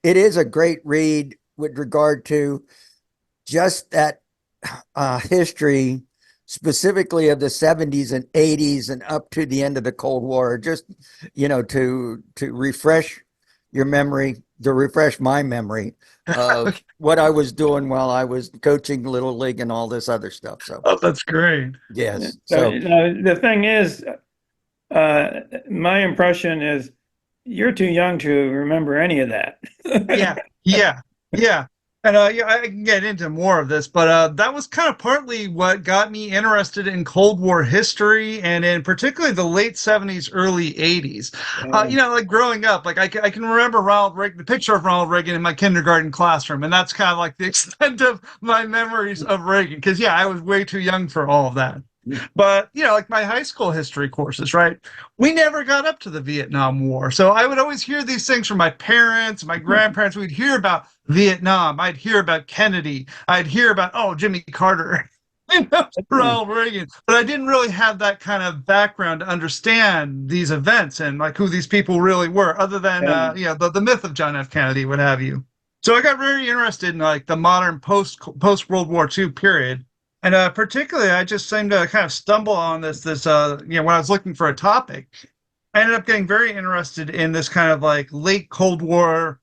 it is a great read with regard to just that history, specifically of the 70s and 80s and up to the end of the Cold War. Just to refresh your memory, to refresh my memory of Okay. what I was doing while I was coaching Little League and all this other stuff. So Oh, that's great. yes, So, so the thing is, my impression is you're too young to remember any of that. Yeah, yeah, yeah. And yeah, I can get into more of this, but that was kind of partly what got me interested in Cold War history, and in particularly the late 70s, early 80s. Like growing up, like I can remember Ronald Reagan, the picture of Ronald Reagan in my kindergarten classroom, and that's kind of like the extent of my memories of Reagan. Because yeah, I was way too young for all of that. But like my high school history courses, right? We never got up to the Vietnam War. So I would always hear these things from my parents, my grandparents. We'd hear about Vietnam. I'd hear about Kennedy. I'd hear about, oh, Jimmy Carter, Ronald Reagan. But I didn't really have that kind of background to understand these events and like who these people really were, other than, the myth of John F. Kennedy, what have you. So I got very interested in like the modern post World War II period. And particularly, I just seemed to kind of stumble on when I was looking for a topic, I ended up getting very interested in this kind of like late Cold War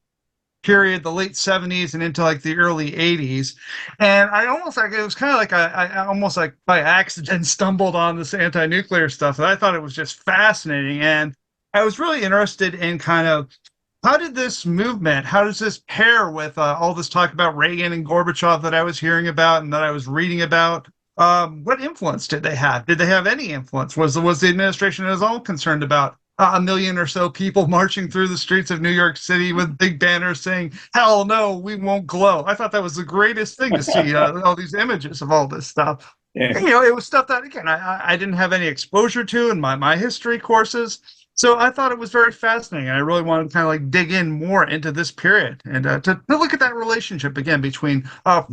period, the late 70s and into like the early 80s. And I almost like, it was kind of like I almost like by accident stumbled on this anti-nuclear stuff. And I thought it was just fascinating. And I was really interested in kind of how did this movement, how does this pair with all this talk about Reagan and Gorbachev that I was hearing about and that I was reading about? What influence did they have? Did they have any influence? Was the administration as all concerned about a million or so people marching through the streets of New York City with big banners saying, "Hell no, we won't glow"? I thought that was the greatest thing to see, all these images of all this stuff. Yeah. And, it was stuff that, again, I didn't have any exposure to in my history courses. So I thought it was very fascinating. I really wanted to kind of like dig in more into this period and to look at that relationship again between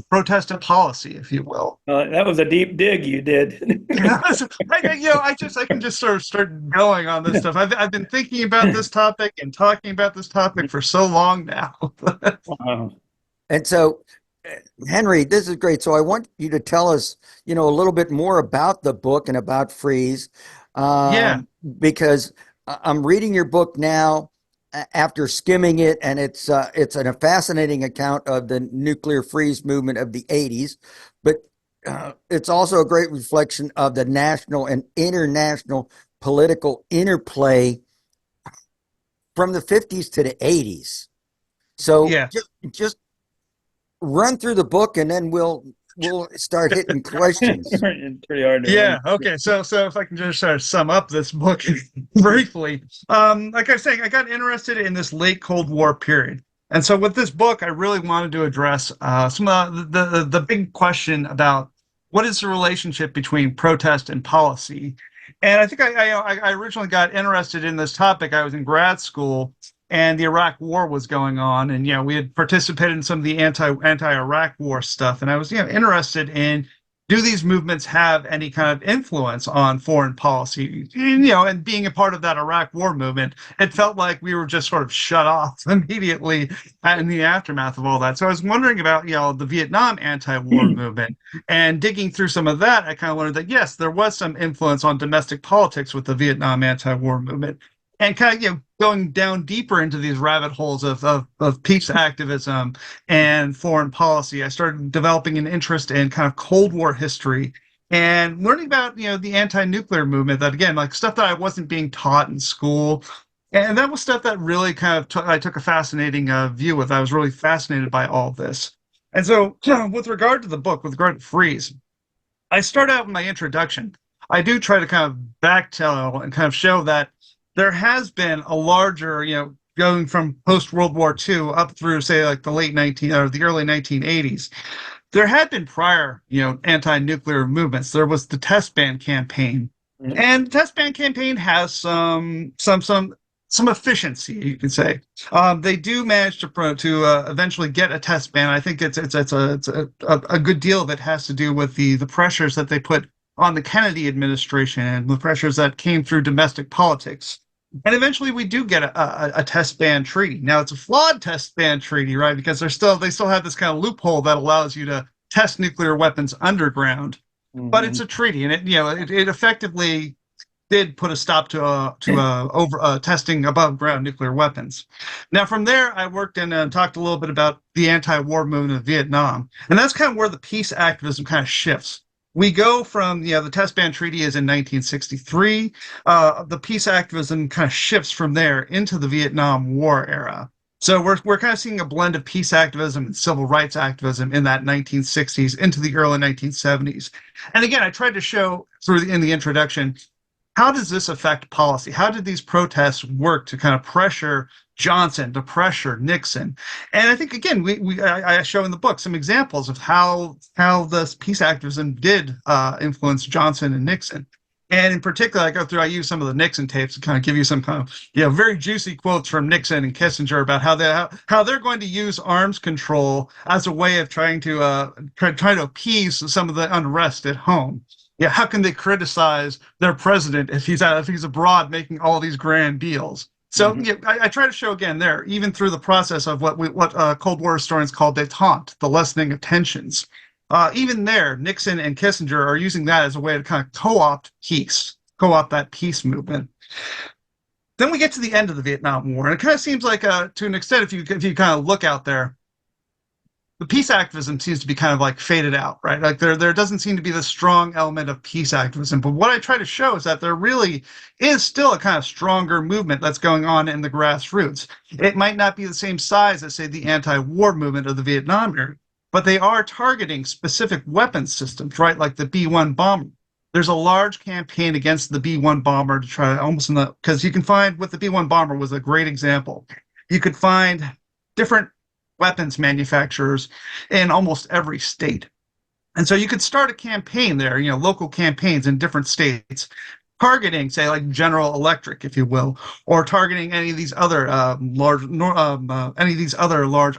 protest and policy, if you will. That was a deep dig you did. I can just sort of start going on this stuff. I've been thinking about this topic and talking about this topic for so long now. Wow. and so Henry, this is great. So I want you to tell us, a little bit more about the book and about Freeze, Yeah. because I'm reading your book now after skimming it, and it's a fascinating account of the nuclear freeze movement of the 80s, but it's also a great reflection of the national and international political interplay from the 50s to the 80s. So Yeah. just run through the book, and then we'll start hitting questions. It's pretty hard to Yeah. remember. Okay. So if I can just sort of sum up this book briefly, like I was saying, I got interested in this late Cold War period, and so with this book, I really wanted to address some of the big question about what is the relationship between protest and policy. And I think I originally got interested in this topic. I was in grad school, and the Iraq War was going on, and we had participated in some of the anti-Iraq War stuff, and I was interested in, do these movements have any kind of influence on foreign policy? And being a part of that Iraq War movement, it felt like we were just sort of shut off immediately in the aftermath of all that. So I was wondering about, the Vietnam anti-war movement, and digging through some of that, I kind of learned that yes, there was some influence on domestic politics with the Vietnam anti-war movement. And kind of, going down deeper into these rabbit holes of peace activism and foreign policy, I started developing an interest in kind of Cold War history and learning about, the anti-nuclear movement, that again, like stuff that I wasn't being taught in school. And that was stuff that really kind of I took a fascinating view with. I was really fascinated by all this. And so with regard to the book, with regard to Freeze, I start out in my introduction. I do try to kind of backtell and kind of show that there has been a larger, going from post World War II up through, say, like the early 1980s. There had been prior, anti-nuclear movements. There was the test ban campaign, and the test ban campaign has some efficiency, you can say. They do manage to eventually get a test ban. I think it's a good deal of it has to do with the pressures that they put on the Kennedy administration and the pressures that came through domestic politics. And eventually we do get a test ban treaty. Now it's a flawed test ban treaty, right? Because they still have this kind of loophole that allows you to test nuclear weapons underground. But it's a treaty, and it effectively did put a stop to over testing above ground nuclear weapons. Now, from there, I worked and talked a little bit about the anti-war movement of Vietnam, and that's kind of where the peace activism kind of shifts. We go from the test ban treaty is in 1963. The peace activism kind of shifts from there into the Vietnam War era. So we're kind of seeing a blend of peace activism and civil rights activism in that 1960s into the early 1970s. And again, I tried to show in the introduction, how does this affect policy? How did these protests work to kind of pressure Johnson, to pressure Nixon? And I think, again, I show in the book some examples of how this peace activism did influence Johnson and Nixon. And in particular, I use some of the Nixon tapes to kind of give you some kind of very juicy quotes from Nixon and Kissinger about how they're going to use arms control as a way of trying to appease some of the unrest at home. Yeah, how can they criticize their president if he's abroad making all these grand deals? So I try to show again there, even through the process of what Cold War historians call détente, the lessening of tensions. Even there, Nixon and Kissinger are using that as a way to kind of co-opt that peace movement. Then we get to the end of the Vietnam War, and it kind of seems like, to an extent, if you kind of look out there, the peace activism seems to be kind of like faded out, right? Like there doesn't seem to be the strong element of peace activism. But what I try to show is that there really is still a kind of stronger movement that's going on in the grassroots. It might not be the same size as, say, the anti-war movement of the Vietnam era, but they are targeting specific weapons systems, right? Like the B-1 bomber. There's a large campaign against the B-1 bomber to try to because you can find with the B-1 bomber was a great example. You could find different weapons manufacturers in almost every state. And so you could start a campaign there, local campaigns in different states, targeting, say, like General Electric, if you will, or targeting any of these other large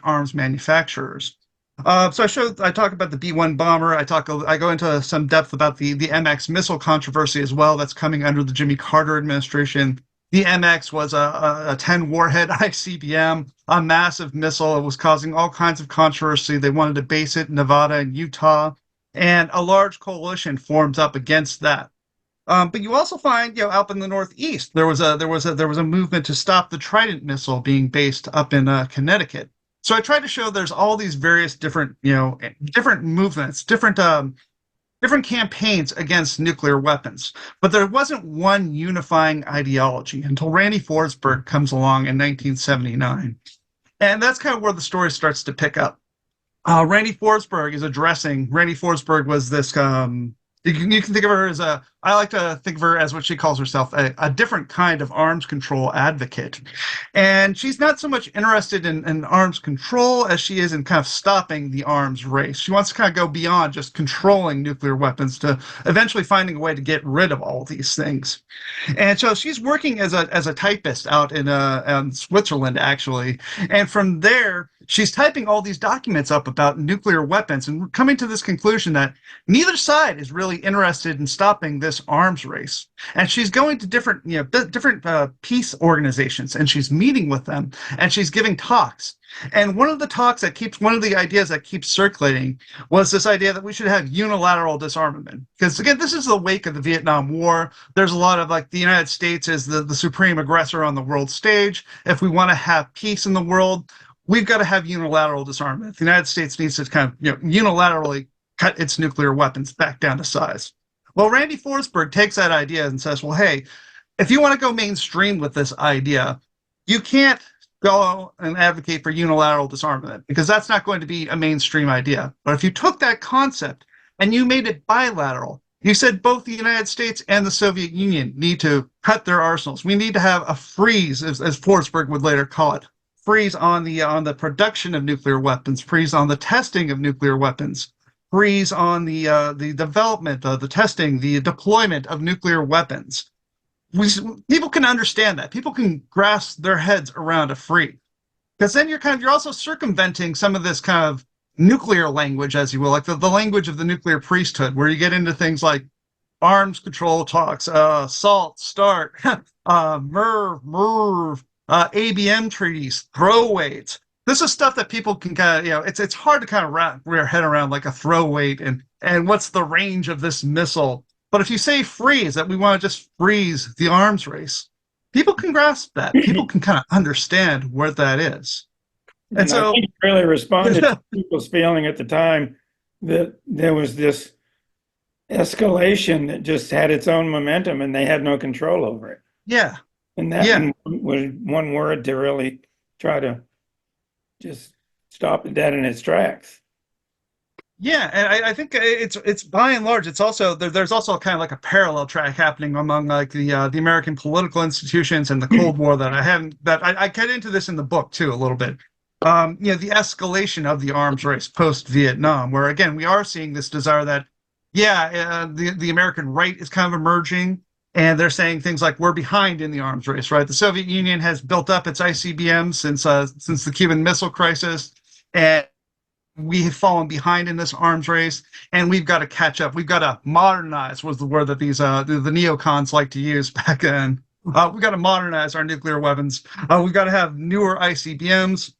arms manufacturers. So I talk about the B-1 bomber. I go into some depth about the MX missile controversy as well. That's coming under the Jimmy Carter administration. The MX was a 10 warhead ICBM, a massive missile. It was causing all kinds of controversy. They wanted to base it in Nevada and Utah, and a large coalition forms up against that. But you also find, up in the Northeast, there was a movement to stop the Trident missile being based up in Connecticut. So I tried to show there's all these various different movements, different campaigns against nuclear weapons, but there wasn't one unifying ideology until Randy Forsberg comes along in 1979. And that's kind of where the story starts to pick up. Randy Forsberg was this, you can think of her as I like to think of her as what she calls herself, a different kind of arms control advocate. And she's not so much interested in arms control as she is in kind of stopping the arms race. She wants to kind of go beyond just controlling nuclear weapons to eventually finding a way to get rid of all these things. And so she's working as a typist out in Switzerland, actually. And from there, she's typing all these documents up about nuclear weapons and coming to this conclusion that neither side is really interested in stopping this arms race. And she's going to different peace organizations, and she's meeting with them, and she's giving talks. And one of the ideas that keeps circulating was this idea that we should have unilateral disarmament. Because again, this is the wake of the Vietnam War. There's a lot of the United States is the supreme aggressor on the world stage. If we want to have peace in the world, we've got to have unilateral disarmament. The United States needs to kind of unilaterally cut its nuclear weapons back down to size. Well, Randy Forsberg takes that idea and says, well, hey, if you want to go mainstream with this idea, you can't go and advocate for unilateral disarmament because that's not going to be a mainstream idea. But if you took that concept and you made it bilateral, you said both the United States and the Soviet Union need to cut their arsenals. We need to have a freeze, as Forsberg would later call it, freeze on the production of nuclear weapons, freeze on the testing of nuclear weapons, freeze on the development, the testing, the deployment of nuclear weapons. People can understand that. People can grasp their heads around a freeze, because then you're also circumventing some of this kind of nuclear language, as you will, like the language of the nuclear priesthood, where you get into things like arms control talks, SALT, START, MERV, ABM treaties, throw weights. This is stuff that people can kind of, it's hard to kind of wrap your head around, like a throw weight and what's the range of this missile. But if you say freeze, that we want to just freeze the arms race, people can grasp that. People can kind of understand what that is. And And I so, think it really responded to people's feeling at the time that there was this escalation that just had its own momentum and they had no control over it. yeah, And that yeah. was one word to really try to just stop it dead in its tracks. Yeah, and I think it's by and large it's also there's also kind of like a parallel track happening among like the American political institutions and the Cold War that I haven't that I get into this in the book too a little bit. The escalation of the arms race post Vietnam, where again we are seeing this desire that the American right is kind of emerging, and they're saying things like we're behind in the arms race, right? The Soviet Union has built up its ICBMs since the Cuban Missile Crisis, and we have fallen behind in this arms race, and we've got to catch up. We've got to modernize, was the word that these the neocons like to use back then. We've got to modernize our nuclear weapons. We've got to have newer ICBMs.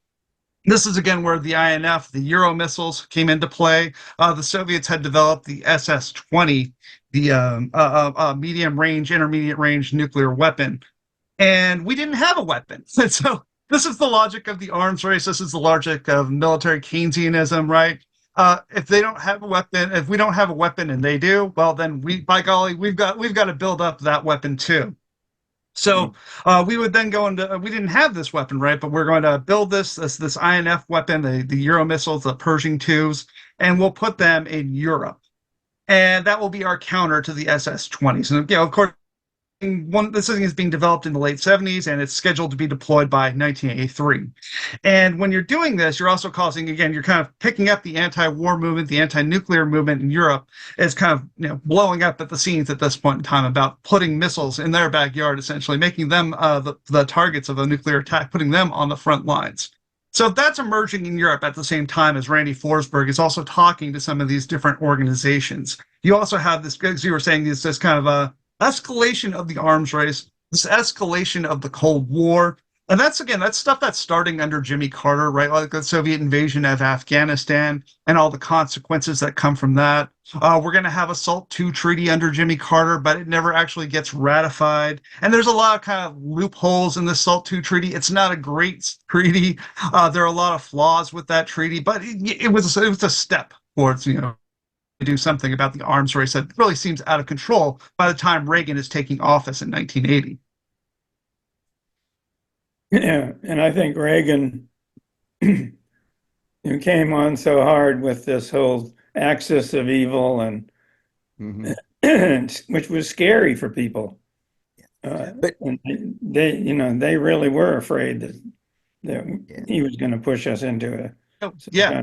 This is again where the INF, the Euro missiles, came into play. The Soviets had developed the SS-20, the medium range, intermediate range nuclear weapon, and we didn't have a weapon. And so this is the logic of the arms race. This is the logic of military Keynesianism, right? If they don't have a weapon, if we don't have a weapon and they do, well, then by golly, we've got to build up that weapon too. So we would then go into we didn't have this weapon, right? But we're going to build this INF weapon, the Euro missiles, the Pershing twos, and we'll put them in Europe, and that will be our counter to the SS-20s. And of course, this thing is being developed in the late 70s, and it's scheduled to be deployed by 1983. And when you're doing this, you're also causing, again, you're kind of picking up the anti-war movement, the anti-nuclear movement in Europe is kind of blowing up at the scenes at this point in time about putting missiles in their backyard, essentially making them the targets of a nuclear attack, putting them on the front lines. So that's emerging in Europe at the same time as Randy Forsberg is also talking to some of these different organizations. You also have this, as you were saying, this kind of a escalation of the arms race, this escalation of the Cold War. And that's stuff that's starting under Jimmy Carter, right? Like the Soviet invasion of Afghanistan and all the consequences that come from that. We're going to have a SALT II treaty under Jimmy Carter, but it never actually gets ratified. And there's a lot of kind of loopholes in the SALT II treaty. It's not a great treaty. There are a lot of flaws with that treaty, but it was a step towards, do something about the arms race that really seems out of control by the time Reagan is taking office in 1980. Yeah, and I think Reagan came on so hard with this whole axis of evil and which was scary for people. But and they really were afraid that he was going to push us into Yeah.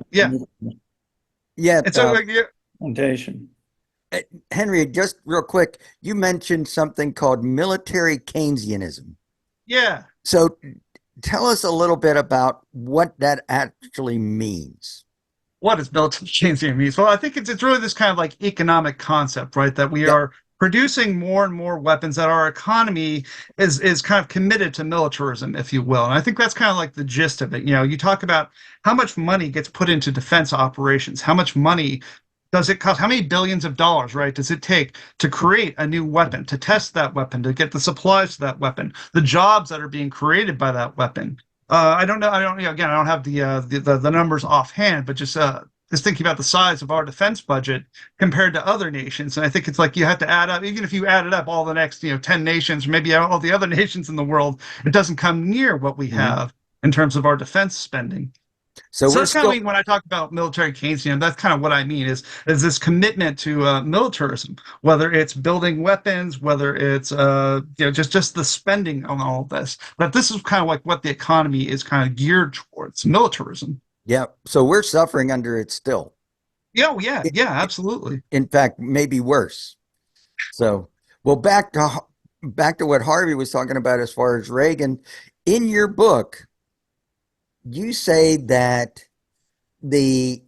and so confrontation. Henry, just real quick, you mentioned something called military Keynesianism. Yeah. So tell us a little bit about what that actually means. What does military Keynesianism mean? Well, I think it's really this kind of like economic concept, right? That we are producing more and more weapons, that our economy is kind of committed to militarism, if you will. And I think that's kind of like the gist of it. You talk about how much money gets put into defense operations, how much money does it cost? How many billions of dollars, right, does it take to create a new weapon, to test that weapon, to get the supplies to that weapon, the jobs that are being created by that weapon? I don't know. I don't have the numbers offhand, but just thinking about the size of our defense budget compared to other nations, and I think it's like you have to add up. Even if you added up all the next 10 nations, or maybe all the other nations in the world, it doesn't come near what we have in terms of our defense spending. So that's kind of when I talk about military Keynesianism, that's kind of what I mean is this commitment to militarism, whether it's building weapons, whether it's just the spending on all of this. But this is kind of like what the economy is kind of geared towards, militarism. Yeah. So we're suffering under it still. Yeah, absolutely. In fact, maybe worse. So, well, back to what Harvey was talking about as far as Reagan. In your book, you say that the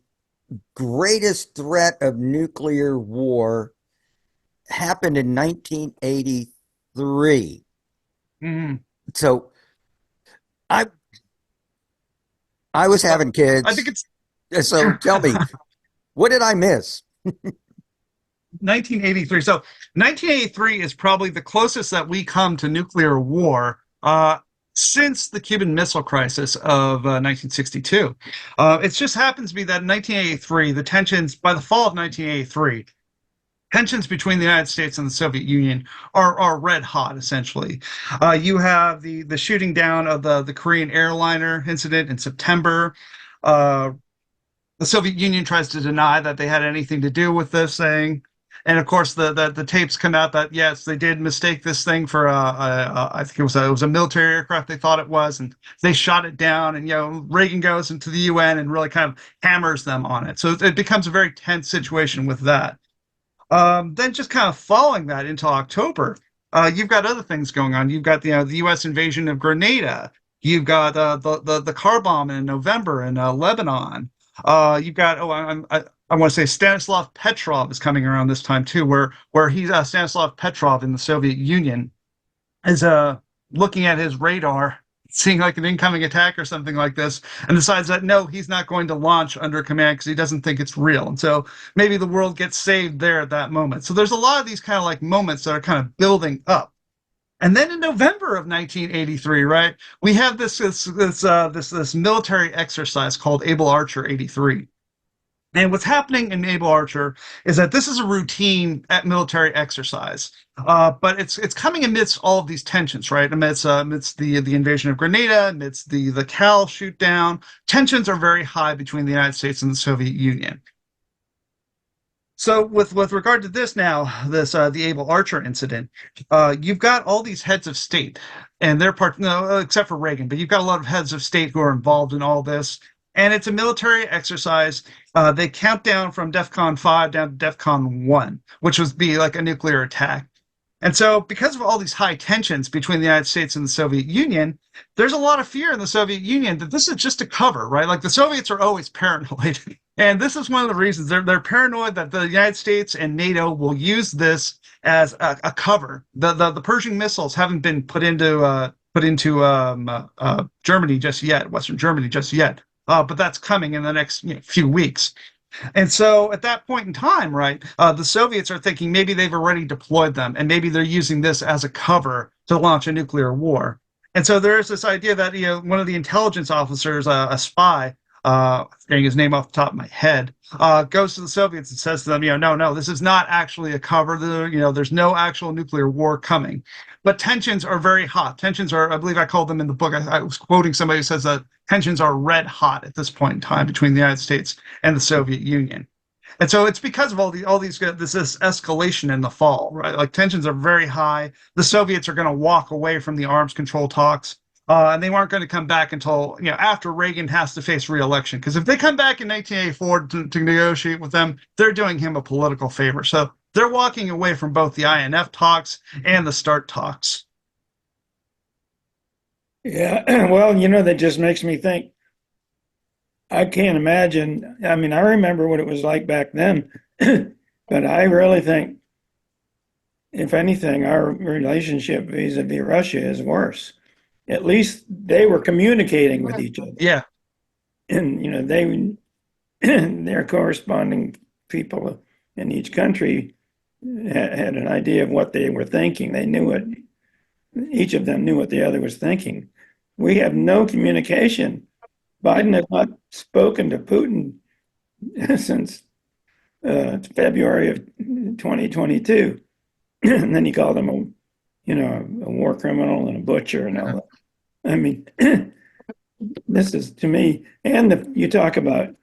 greatest threat of nuclear war happened in 1983. Mhm. So I I was having I think kids. it's So tell me, what did I miss? 1983. So 1983 is probably the closest that we come to nuclear war since the Cuban Missile Crisis of 1962. It just happens to be that in 1983, the tensions, by the fall of 1983, tensions between the United States and the Soviet Union are red hot, essentially. You have the shooting down of the Korean airliner incident in September. Uh, the Soviet Union tries to deny that they had anything to do with this thing. And of course, the tapes come out that yes, they did mistake this thing for I think it was a military aircraft they thought it was, and they shot it down. And Reagan goes into the UN and really kind of hammers them on it. So it becomes a very tense situation with that. Then just kind of following that into October, you've got other things going on. You've got the U.S. invasion of Grenada. You've got the car bomb in November in Lebanon. You've got I want to say Stanislav Petrov is coming around this time too, where he's Stanislav Petrov in the Soviet Union is looking at his radar, seeing like an incoming attack or something like this, and decides that no, he's not going to launch under command because he doesn't think it's real. And so maybe the world gets saved there at that moment. So there's a lot of these kind of like moments that are kind of building up. And then in November of 1983, right, we have this military exercise called Able Archer 83. And what's happening in Able Archer is that this is a routine military exercise, but it's coming amidst all of these tensions, right? Amidst the invasion of Grenada, amidst the Cal shoot down. Tensions are very high between the United States and the Soviet Union. So with regard to this now, this the Able Archer incident, you've got all these heads of state, and they're part no, except for Reagan, but you've got a lot of heads of state who are involved in all this, and it's a military exercise. They count down from DEFCON 5 down to DEFCON 1, which would be like a nuclear attack. And so, because of all these high tensions between the United States and the Soviet Union, there's a lot of fear in the Soviet Union that this is just a cover, right? Like the Soviets are always paranoid. And this is one of the reasons they're paranoid that the United States and NATO will use this as a cover. The Pershing missiles haven't been put into Germany just yet, Western Germany just yet. But that's coming in the next few weeks. And so at that point in time, right, the Soviets are thinking maybe they've already deployed them and maybe they're using this as a cover to launch a nuclear war. And so there is this idea that, one of the intelligence officers, a spy, getting his name off the top of my head, goes to the Soviets and says to them, no, this is not actually a cover. There's no actual nuclear war coming. But tensions are very hot. Tensions are, I believe I called them in the book. I was quoting somebody who says that tensions are red hot at this point in time between the United States and the Soviet Union. And so it's because of this escalation in the fall, right? Like tensions are very high. The Soviets are going to walk away from the arms control talks. And they weren't going to come back until after Reagan has to face re-election. Because if they come back in 1984 to negotiate with them, they're doing him a political favor. So they're walking away from both the INF talks and the START talks. Yeah, well, that just makes me think. I can't imagine. I mean, I remember what it was like back then, but I really think, if anything, our relationship vis-a-vis Russia is worse. At least they were communicating with each other. Yeah. And, their corresponding people in each country had an idea of what they were thinking. They knew what, each of them knew what the other was thinking. We have no communication. Biden has not spoken to Putin since February of 2022. And then he called him a war criminal and a butcher and all that. I mean, this is to me, and you talk about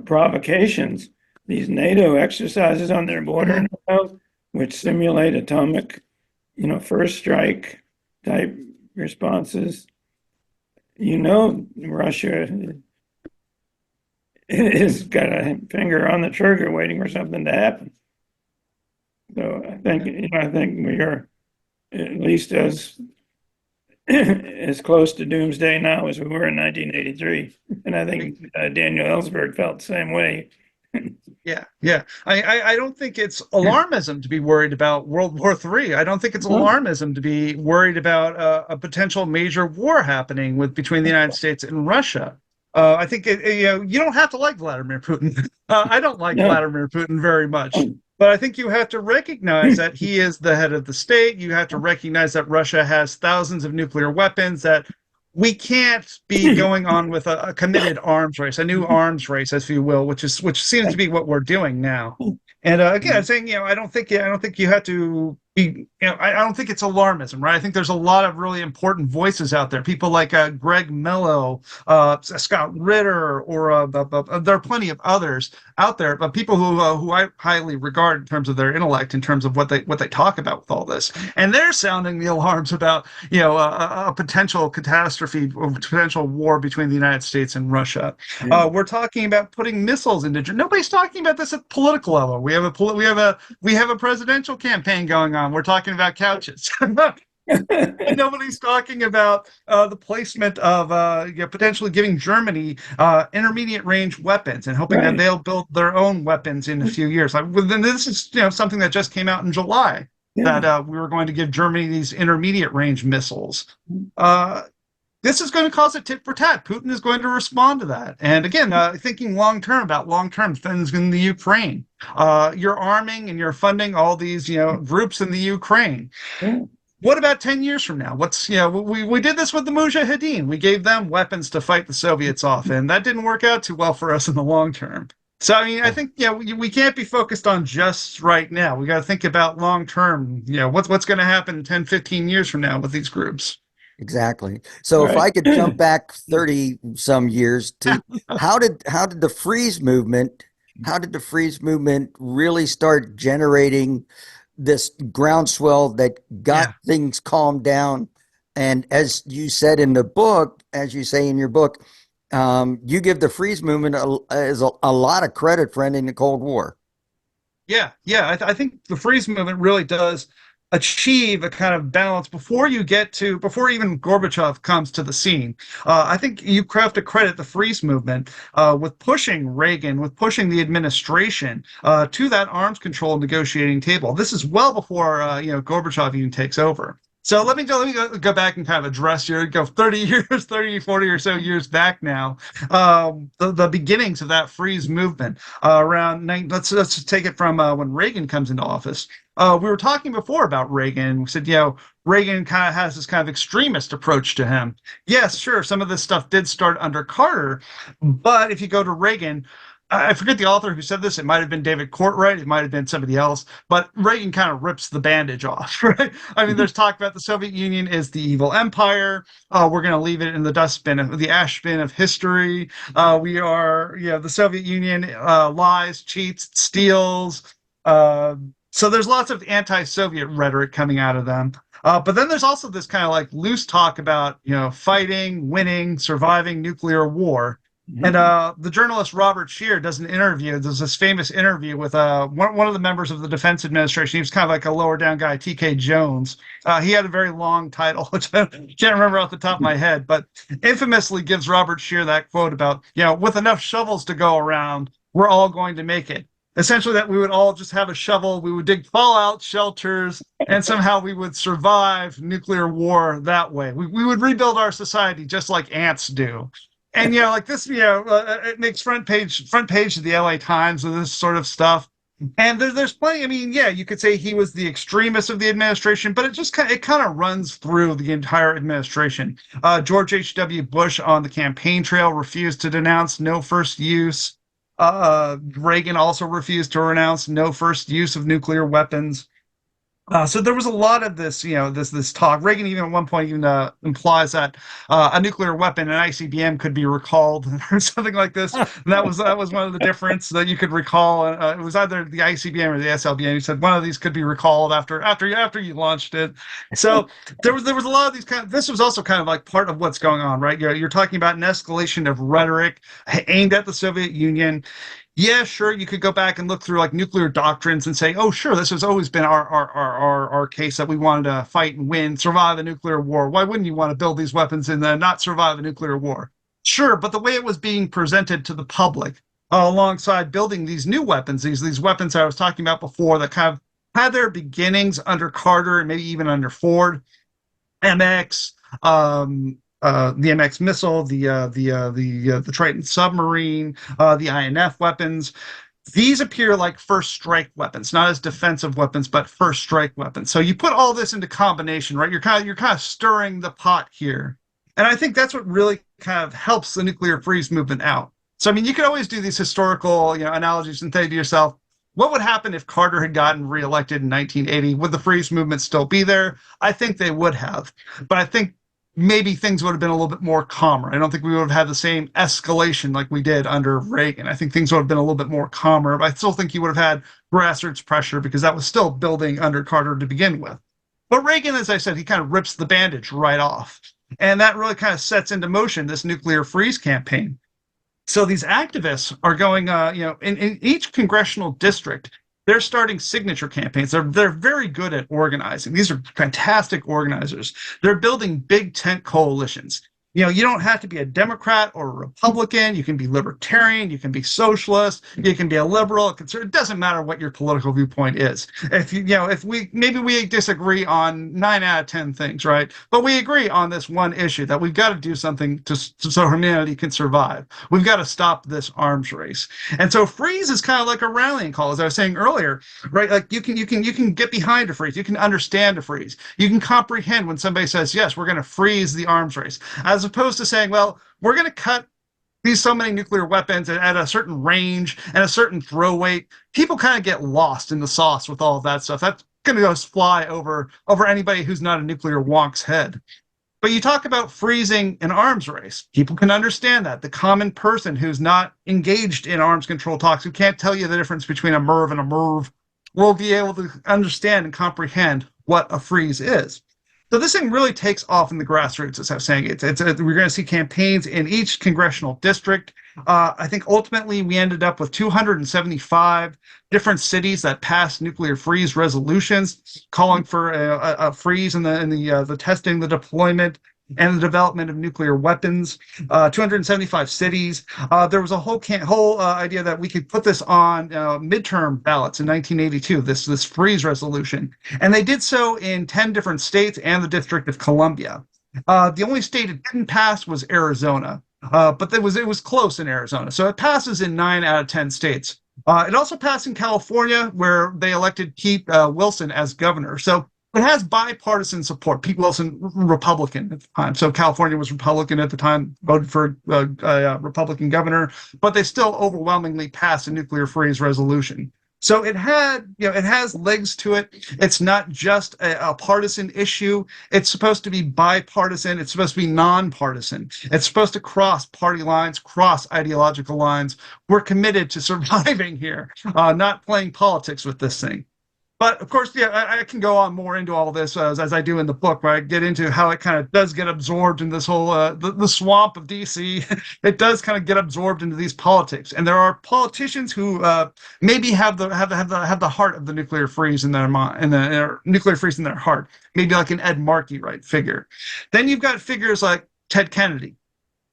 provocations, these NATO exercises on their border now, which simulate atomic, first strike type responses. Russia has got a finger on the trigger waiting for something to happen. So I think we are at least as close to doomsday now as we were in 1983. And I think Daniel Ellsberg felt the same way. Yeah, yeah. I don't think it's alarmism to be worried about World War III. I don't think it's Well, alarmism to be worried about a potential major war happening between the United States and Russia. I think you don't have to like Vladimir Putin. I don't like no. Vladimir Putin very much, but I think you have to recognize that he is the head of the state. You have to recognize that Russia has thousands of nuclear weapons, that we can't be going on with a committed arms race, a new arms race, if you will, which seems to be what we're doing now. And again, I'm saying, I don't think you have to be, I don't think it's alarmism, right? I think there's a lot of really important voices out there. People like Greg Mello, Scott Ritter, or there are plenty of others out there, but people who I highly regard in terms of their intellect, in terms of what they talk about with all this, and they're sounding the alarms about a potential catastrophe or potential war between the United States and Russia. Yeah. We're talking about putting missiles into. Nobody's talking about this at the political level. We have a presidential campaign going on. We're talking about couches. And nobody's talking about the placement of potentially giving Germany intermediate range weapons and hoping that Right. they'll build their own weapons in a few years. Like, well, then this is something that just came out in July, Yeah. that we were going to give Germany these intermediate range missiles. Uh, this is going to cause a tit for tat. Putin is going to respond to that. And again, thinking long term about long term things in the Ukraine. You're arming and you're funding all these groups in the Ukraine. Yeah. What about 10 years from now? We did this with the Mujahideen. We gave them weapons to fight the Soviets off, and that didn't work out too well for us in the long term. So, I mean, I think, we can't be focused on just right now. We got to think about long term, what's going to happen 10, 15 years from now with these groups. Exactly. So if Right. I could jump back 30 some years to how did the freeze movement really start generating this groundswell that got Yeah. things calmed down? And as you said in the book, as you say in your book, you give the freeze movement a lot of credit for ending the Cold War. Yeah, yeah. I think the freeze movement really does achieve a kind of balance before even Gorbachev comes to the scene. I think you have to credit the freeze movement with pushing Reagan, with pushing the administration to that arms control negotiating table. This is well before Gorbachev even takes over. So let me go back and kind of address go 30 years, 30, 40 or so years back now, the beginnings of that freeze movement let's just take it from when Reagan comes into office. We were talking before about Reagan. We said, Reagan kind of has this kind of extremist approach to him. Yes, sure, some of this stuff did start under Carter, but if you go to Reagan, I forget the author who said this. It might have been David Courtwright. It might have been somebody else. But Reagan kind of rips the bandage off, right? I mean, there's talk about the Soviet Union is the evil empire. We're going to leave it in the dustbin of the ash bin of history. The Soviet Union lies, cheats, steals. So there's lots of anti-Soviet rhetoric coming out of them. But then there's also this kind of like loose talk about, fighting, winning, surviving nuclear war. And the journalist Robert Scheer does an interview. There's this famous interview with one of the members of the Defense Administration. He was kind of like a lower down guy, T.K. Jones. He had a very long title, which I can't remember off the top of my head, but infamously gives Robert Scheer that quote about, with enough shovels to go around, we're all going to make it. Essentially, that we would all just have a shovel, we would dig fallout shelters, and somehow we would survive nuclear war that way. We would rebuild our society just like ants do. And like this, it makes front page of the LA Times with this sort of stuff. And there's plenty. I mean, yeah, you could say he was the extremist of the administration, but it kind of runs through the entire administration. George H.W. Bush on the campaign trail refused to denounce no first use. Reagan also refused to renounce no first use of nuclear weapons. So there was a lot of this, this talk. Reagan even at one point even implies that a nuclear weapon, an ICBM, could be recalled or something like this. And that was one of the difference that you could recall. It was either the ICBM or the SLBM. He said one of these could be recalled after you launched it. So there was a lot of these This was also kind of like part of what's going on, right? You're talking about an escalation of rhetoric aimed at the Soviet Union. Yeah, sure, you could go back and look through like nuclear doctrines and say, oh, sure, this has always been our case that we wanted to fight and win, survive a nuclear war. Why wouldn't you want to build these weapons and then not survive a nuclear war? Sure, but the way it was being presented to the public alongside building these new weapons, these weapons I was talking about before that kind of had their beginnings under Carter and maybe even under Ford. MX, the MX missile, the Triton submarine, the INF weapons. These appear like first strike weapons, not as defensive weapons, but first strike weapons. So you put all this into combination, right? You're kind of stirring the pot here, and I think that's what really kind of helps the nuclear freeze movement out. So I mean, you could always do these historical, analogies and think to yourself, what would happen if Carter had gotten reelected in 1980? Would the freeze movement still be there? I think they would have, but I think maybe things would have been a little bit more calmer. I don't think we would have had the same escalation like we did under Reagan. I think things would have been a little bit more calmer, but I still think you would have had grassroots pressure because that was still building under Carter to begin with. But Reagan, as I said, he kind of rips the bandage right off. And that really kind of sets into motion this nuclear freeze campaign. So these activists are going, in each congressional district, they're starting signature campaigns. They're very good at organizing. These are fantastic organizers. They're building big tent coalitions. You don't have to be a Democrat or a Republican. You can be libertarian. You can be socialist. You can be a liberal, a conservative. It doesn't matter what your political viewpoint is. If we disagree on 9 out of 10 things, right? But we agree on this one issue that we've got to do something so humanity can survive. We've got to stop this arms race. And so freeze is kind of like a rallying call, as I was saying earlier, right? Like you can get behind a freeze. You can understand a freeze. You can comprehend when somebody says, yes, we're going to freeze the arms race. As opposed to saying, well, we're going to cut these so many nuclear weapons at a certain range and a certain throw weight. People kind of get lost in the sauce with all of that stuff. That's going to just fly over anybody who's not a nuclear wonk's head. But you talk about freezing an arms race. People can understand that. The common person who's not engaged in arms control talks, who can't tell you the difference between a MERV and a MERV, will be able to understand and comprehend what a freeze is. So this thing really takes off in the grassroots, as I was saying. We're going to see campaigns in each congressional district. I think ultimately we ended up with 275 different cities that passed nuclear freeze resolutions, calling for a freeze in the testing, the deployment, and the development of nuclear weapons. 275 cities. There was a whole idea that we could put this on midterm ballots in 1982. This freeze resolution, and they did so in 10 different states and the District of Columbia. The only state it didn't pass was Arizona, but it was close in Arizona, so it passes in 9 out of 10 states. It also passed in California, where they elected Pete Wilson as governor. So it has bipartisan support. Pete Wilson, Republican at the time. So California was Republican at the time, voted for a Republican governor, but they still overwhelmingly passed a nuclear freeze resolution. So it has legs to it. It's not just a partisan issue. It's supposed to be bipartisan. It's supposed to be nonpartisan. It's supposed to cross party lines, cross ideological lines. We're committed to surviving here, not playing politics with this thing. But of course, I can go on more into all this as I do in the book, where I get into how it kind of does get absorbed in this whole the swamp of DC. It does kind of get absorbed into these politics, and there are politicians who maybe have the heart of the nuclear freeze in their mind, nuclear freeze in their heart. Maybe like an Ed Markey figure. Then you've got figures like Ted Kennedy.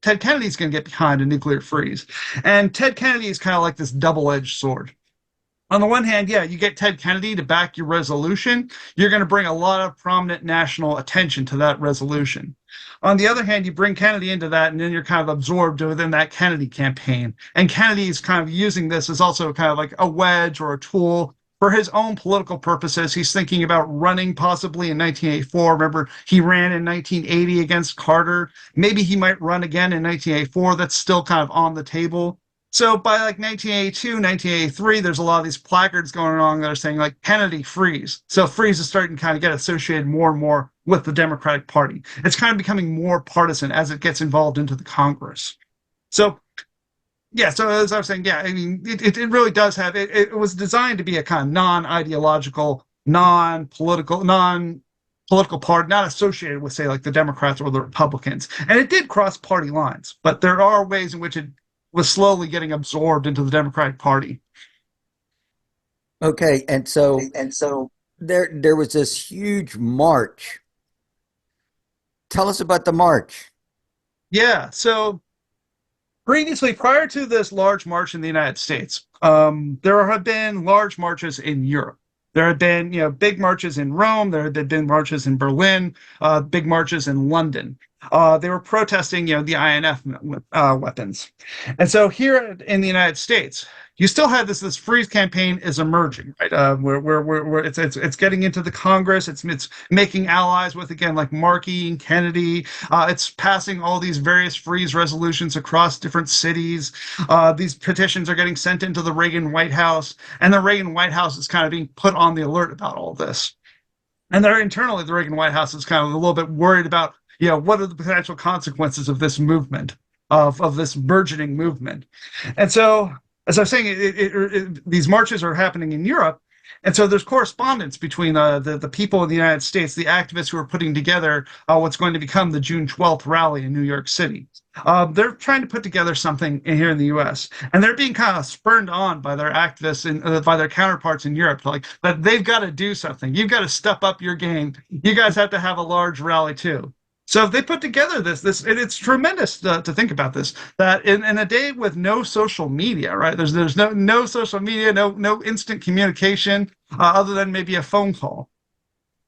Ted Kennedy's going to get behind a nuclear freeze, and Ted Kennedy is kind of like this double-edged sword. On the one hand, you get Ted Kennedy to back your resolution. You're going to bring a lot of prominent national attention to that resolution. On the other hand, you bring Kennedy into that, and then you're kind of absorbed within that Kennedy campaign. And Kennedy is kind of using this as also kind of like a wedge or a tool for his own political purposes. He's thinking about running possibly in 1984. Remember, he ran in 1980 against Carter. Maybe he might run again in 1984. That's still kind of on the table. So by like 1982, 1983, there's a lot of these placards going on that are saying like Kennedy freeze. So freeze is starting to kind of get associated more and more with the Democratic Party. It's kind of becoming more partisan as it gets involved into the Congress. So so as I was saying, I mean, it really does have, it was designed to be a kind of non-ideological, non-political party, not associated with, say, like the Democrats or the Republicans. And it did cross party lines, but there are ways in which it was slowly getting absorbed into the Democratic Party. Okay, and so there was this huge march. Tell us about the march. Yeah, so Previously, prior to this large march in the United States, there had been large marches in Europe. There had been, big marches in Rome. There had been marches in Berlin, big marches in London. They were protesting, the INF weapons. And so here in the United States, you still had this freeze campaign is emerging, right? Where it's getting into the Congress. It's making allies with, again, like Markey and Kennedy. It's passing all these various freeze resolutions across different cities. These petitions are getting sent into the Reagan White House, and the Reagan White House is kind of being put on the alert about all this. And they're internally, the Reagan White House is kind of a little bit worried about, what are the potential consequences of this movement, of this burgeoning movement. And so, as I was saying, these marches are happening in Europe. And so there's correspondence between the people in the United States, the activists who are putting together what's going to become the June 12th rally in New York City. They're trying to put together something here in the U.S., and they're being kind of spurned on by their activists and by their counterparts in Europe, like that they've got to do something. You've got to step up your game. You guys have to have a large rally too. So they put together this, and it's tremendous to think about this, that in a day with no social media, right? There's no social media, no instant communication, other than maybe a phone call.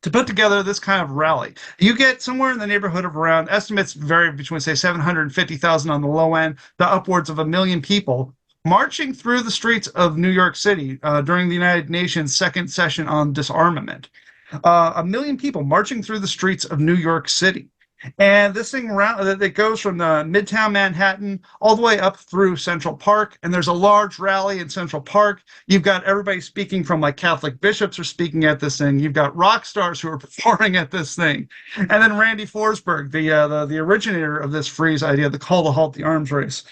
To put together this kind of rally, you get somewhere in the neighborhood of around, estimates vary between, say, 750,000 on the low end to upwards of 1 million people marching through the streets of New York City during the United Nations second session on disarmament. 1 million people marching through the streets of New York City. And this thing around that goes from the Midtown Manhattan all the way up through Central Park. And there's a large rally in Central Park. You've got everybody speaking from, like, Catholic bishops are speaking at this thing. You've got rock stars who are performing at this thing. And then Randy Forsberg, the originator of this freeze idea, the call to halt the arms race,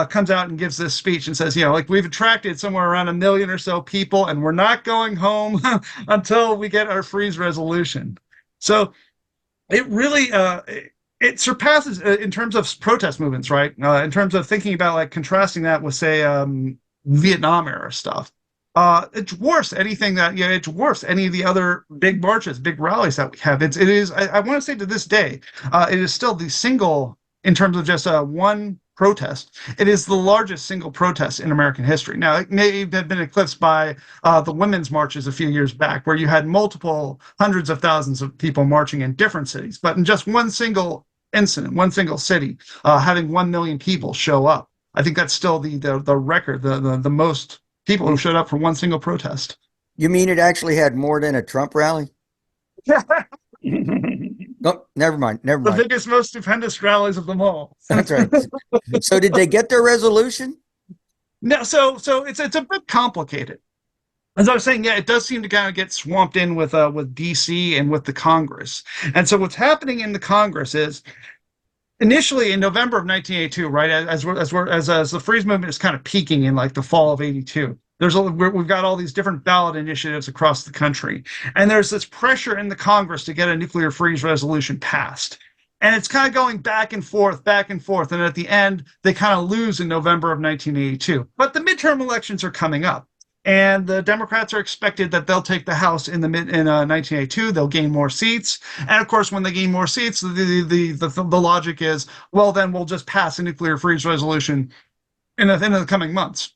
comes out and gives this speech and says, like, we've attracted somewhere around 1 million or so people, and we're not going home until we get our freeze resolution. So it really it surpasses in terms of protest movements, right? In terms of thinking about, like, contrasting that with, say, Vietnam era stuff. It dwarfs anything that, it dwarfs any of the other big marches, big rallies that we have. It is, I want to say to this day, it is still the single, in terms of just one protest, it is the largest single protest in American history. Now, it may have been eclipsed by the women's marches a few years back, where you had multiple hundreds of thousands of people marching in different cities, but in just one single incident, one single city, having 1 million people show up. I think that's still the record, the most people who showed up for one single protest. You mean it actually had more than a Trump rally? Oh, never mind. The biggest, most stupendous rallies of them all. That's right. So did they get their resolution? No, so it's a bit complicated. As I was saying, it does seem to kind of get swamped in with DC and with the Congress. And so what's happening in the Congress is, initially in November of 1982, right, as the freeze movement is kind of peaking in, like, the fall of 82. We've got all these different ballot initiatives across the country, and there's this pressure in the Congress to get a nuclear freeze resolution passed. And it's kind of going back and forth, and at the end, they kind of lose in November of 1982. But the midterm elections are coming up, and the Democrats are expected that they'll take the House in 1982. They'll gain more seats, and of course, when they gain more seats, the logic is, well, then we'll just pass a nuclear freeze resolution in the coming months.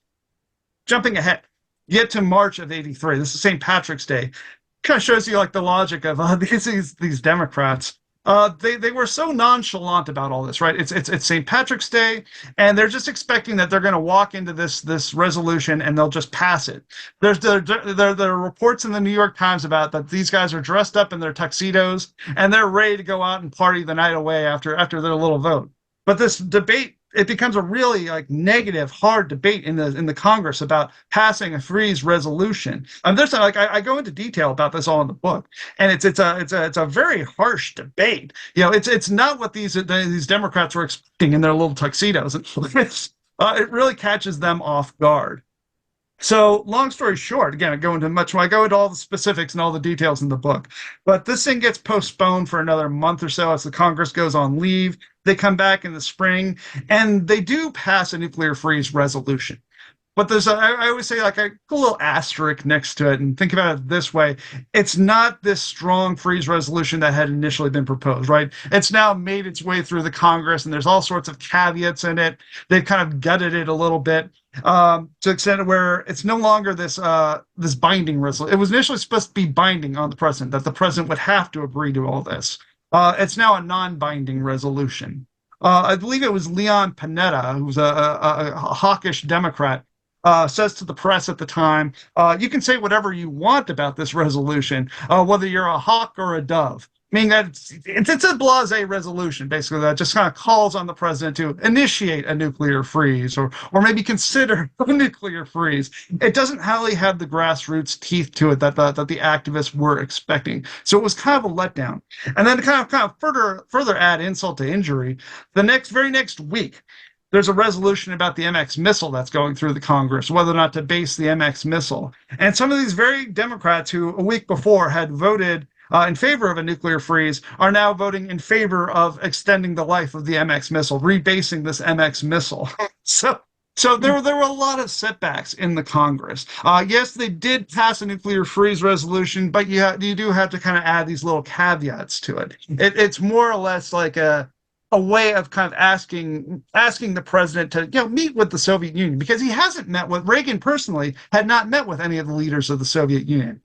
Jumping ahead, you get to March of 83. This is St. Patrick's Day. Kind of shows you, like, the logic of these Democrats. They were so nonchalant about all this, right? It's St. Patrick's Day, and they're just expecting that they're going to walk into this resolution and they'll just pass it. There are reports in the New York Times about that these guys are dressed up in their tuxedos and they're ready to go out and party the night away after their little vote. But this debate, it becomes a really, like, negative, hard debate in the Congress about passing a freeze resolution. And there's, like, I go into detail about this all in the book, and it's a very harsh debate. It's not what these Democrats were expecting in their little tuxedos. It really catches them off guard. So, long story short, again, I go into all the specifics and all the details in the book, but this thing gets postponed for another month or so as the Congress goes on leave. They come back in the spring, and they do pass a nuclear freeze resolution. But I always say like a little asterisk next to it and think about it this way. It's not this strong freeze resolution that had initially been proposed, right? It's now made its way through the Congress and there's all sorts of caveats in it. They've kind of gutted it a little bit to the extent where it's no longer this binding resolution. It was initially supposed to be binding on the president, that the president would have to agree to all this. It's now a non-binding resolution. I believe it was Leon Panetta, who's a hawkish Democrat, says to the press at the time, you can say whatever you want about this resolution, whether you're a hawk or a dove. Meaning that it's a blasé resolution, basically, that just kind of calls on the president to initiate a nuclear freeze or maybe consider a nuclear freeze. It doesn't really have the grassroots teeth to it that the activists were expecting. So it was kind of a letdown. And then to kind of further add insult to injury, the very next week, there's a resolution about the MX missile that's going through the Congress, whether or not to base the MX missile. And some of these very Democrats who a week before had voted in favor of a nuclear freeze are now voting in favor of extending the life of the MX missile, rebasing this MX missile. So there were a lot of setbacks in the Congress. Yes, they did pass a nuclear freeze resolution, but you do have to kind of add these little caveats to it. It's more or less like a way of kind of asking the president to meet with the Soviet Union, because he hasn't met with Reagan personally, had not met with any of the leaders of the Soviet Union.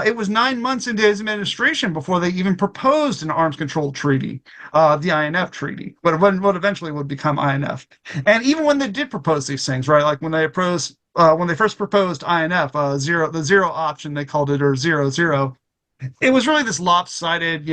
It was 9 months into his administration before they even proposed an arms control treaty, the INF treaty, what eventually would become INF. And even when they did propose these things, right, like when they first proposed INF, the zero option they called it, or 0-0, it was really this lopsided,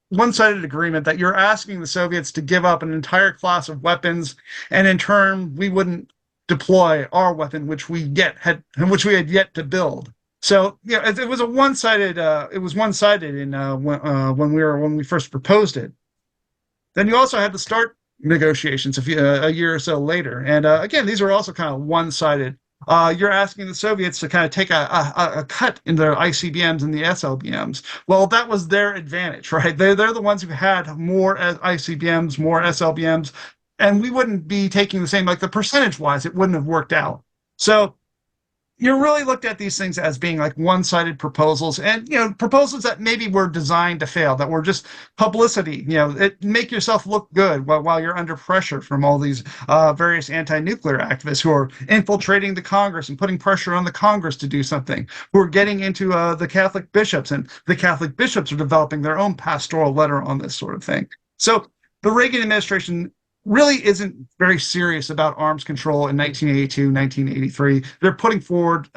one-sided agreement that you're asking the Soviets to give up an entire class of weapons, and in turn we wouldn't deploy our weapon, which we had yet to build. So it was one-sided. It was one-sided in when we first proposed it. Then you also had to start negotiations a year or so later, and again, these are also kind of one-sided. You're asking the Soviets to kind of take a cut in their ICBMs and the SLBMs. Well, that was their advantage, right? They're the ones who had more ICBMs, more SLBMs, and we wouldn't be taking the same, like the percentage-wise, it wouldn't have worked out. So you really looked at these things as being like one-sided proposals, and proposals that maybe were designed to fail, that were just publicity. Make yourself look good while you're under pressure from all these various anti-nuclear activists who are infiltrating the Congress and putting pressure on the Congress to do something, who are getting into the Catholic bishops, and the Catholic bishops are developing their own pastoral letter on this sort of thing. So the Reagan administration really isn't very serious about arms control in 1982, 1983. They're putting forward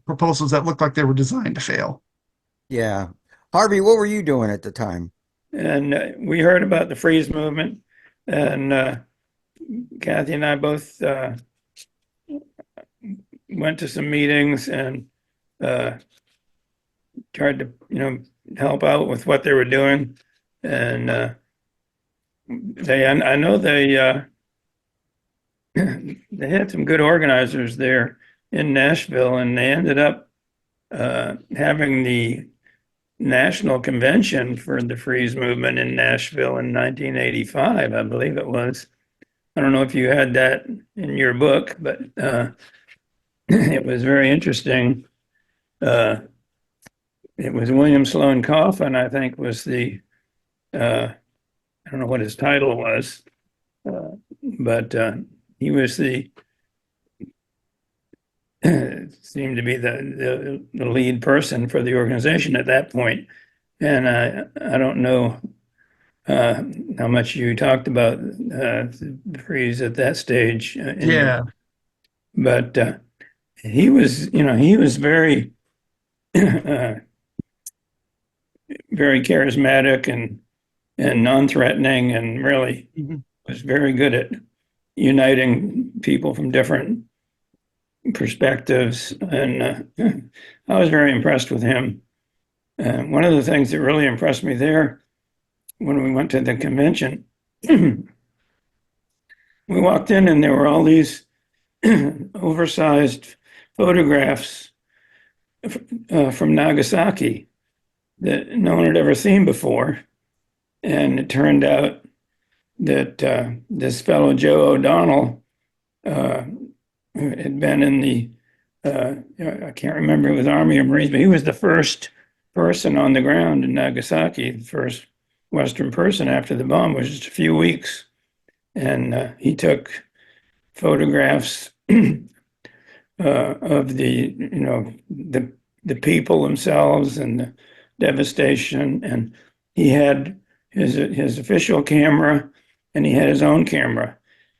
proposals that look like they were designed to fail. Yeah. Harvey, what were you doing at the time? And we heard about the freeze movement, and Kathy and I both went to some meetings and tried to, help out with what they were doing. And I know they had some good organizers there in Nashville, and they ended up having the national convention for the freeze movement in Nashville in 1985, I believe it was. I don't know if you had that in your book, but it was very interesting. It was William Sloane Coffin, I think, was the I don't know what his title was, but he was seemed to be the lead person for the organization at that point. And I don't know how much you talked about the freeze at that stage. But he was very, very charismatic and non-threatening, and really was very good at uniting people from different perspectives. And I was very impressed with him. One of the things that really impressed me there, when we went to the convention, we walked in and there were all these oversized photographs from Nagasaki that no one had ever seen before. And it turned out that this fellow, Joe O'Donnell, had been in the, I can't remember if it was Army or Marines, but he was the first person on the ground in Nagasaki, the first Western person after the bomb, was just a few weeks. And he took photographs of the people themselves and the devastation. And he had his official camera, and he had his own camera.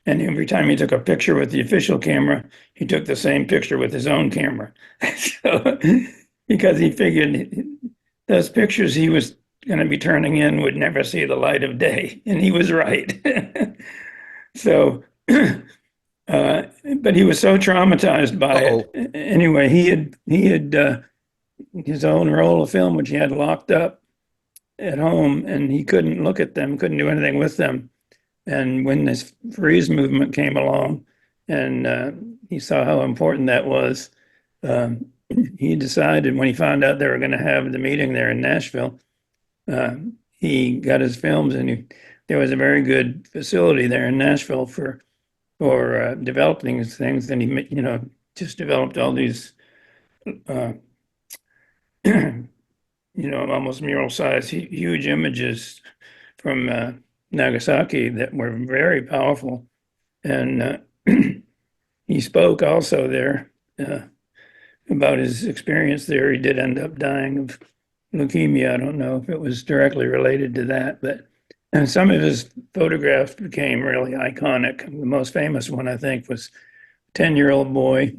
And every time he took a picture with the official camera, he took the same picture with his own camera. So, because he figured those pictures he was going to be turning in would never see the light of day, and he was right. So, but he was so traumatized by it. Anyway, he had his own roll of film, which he had locked up at home, and he couldn't look at them, couldn't do anything with them. And when this freeze movement came along, and he saw how important that was, he decided when he found out they were going to have the meeting there in Nashville, he got his films, and there was a very good facility there in Nashville for developing these things. And he, just developed all these, almost mural-sized, huge images from Nagasaki that were very powerful. And he spoke also there about his experience there. He did end up dying of leukemia. I don't know if it was directly related to that, but and some of his photographs became really iconic. The most famous one, I think, was a 10-year-old boy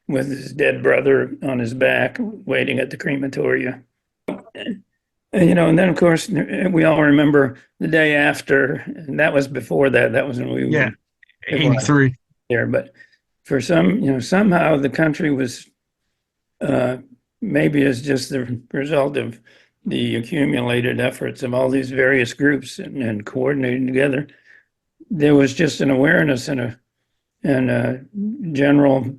with his dead brother on his back waiting at the crematoria. And then, of course, we all remember the day after, and that was before that. That was when we Yeah, were 83. there. But for somehow the country was, maybe it's just the result of the accumulated efforts of all these various groups and coordinating together. There was just an awareness and a general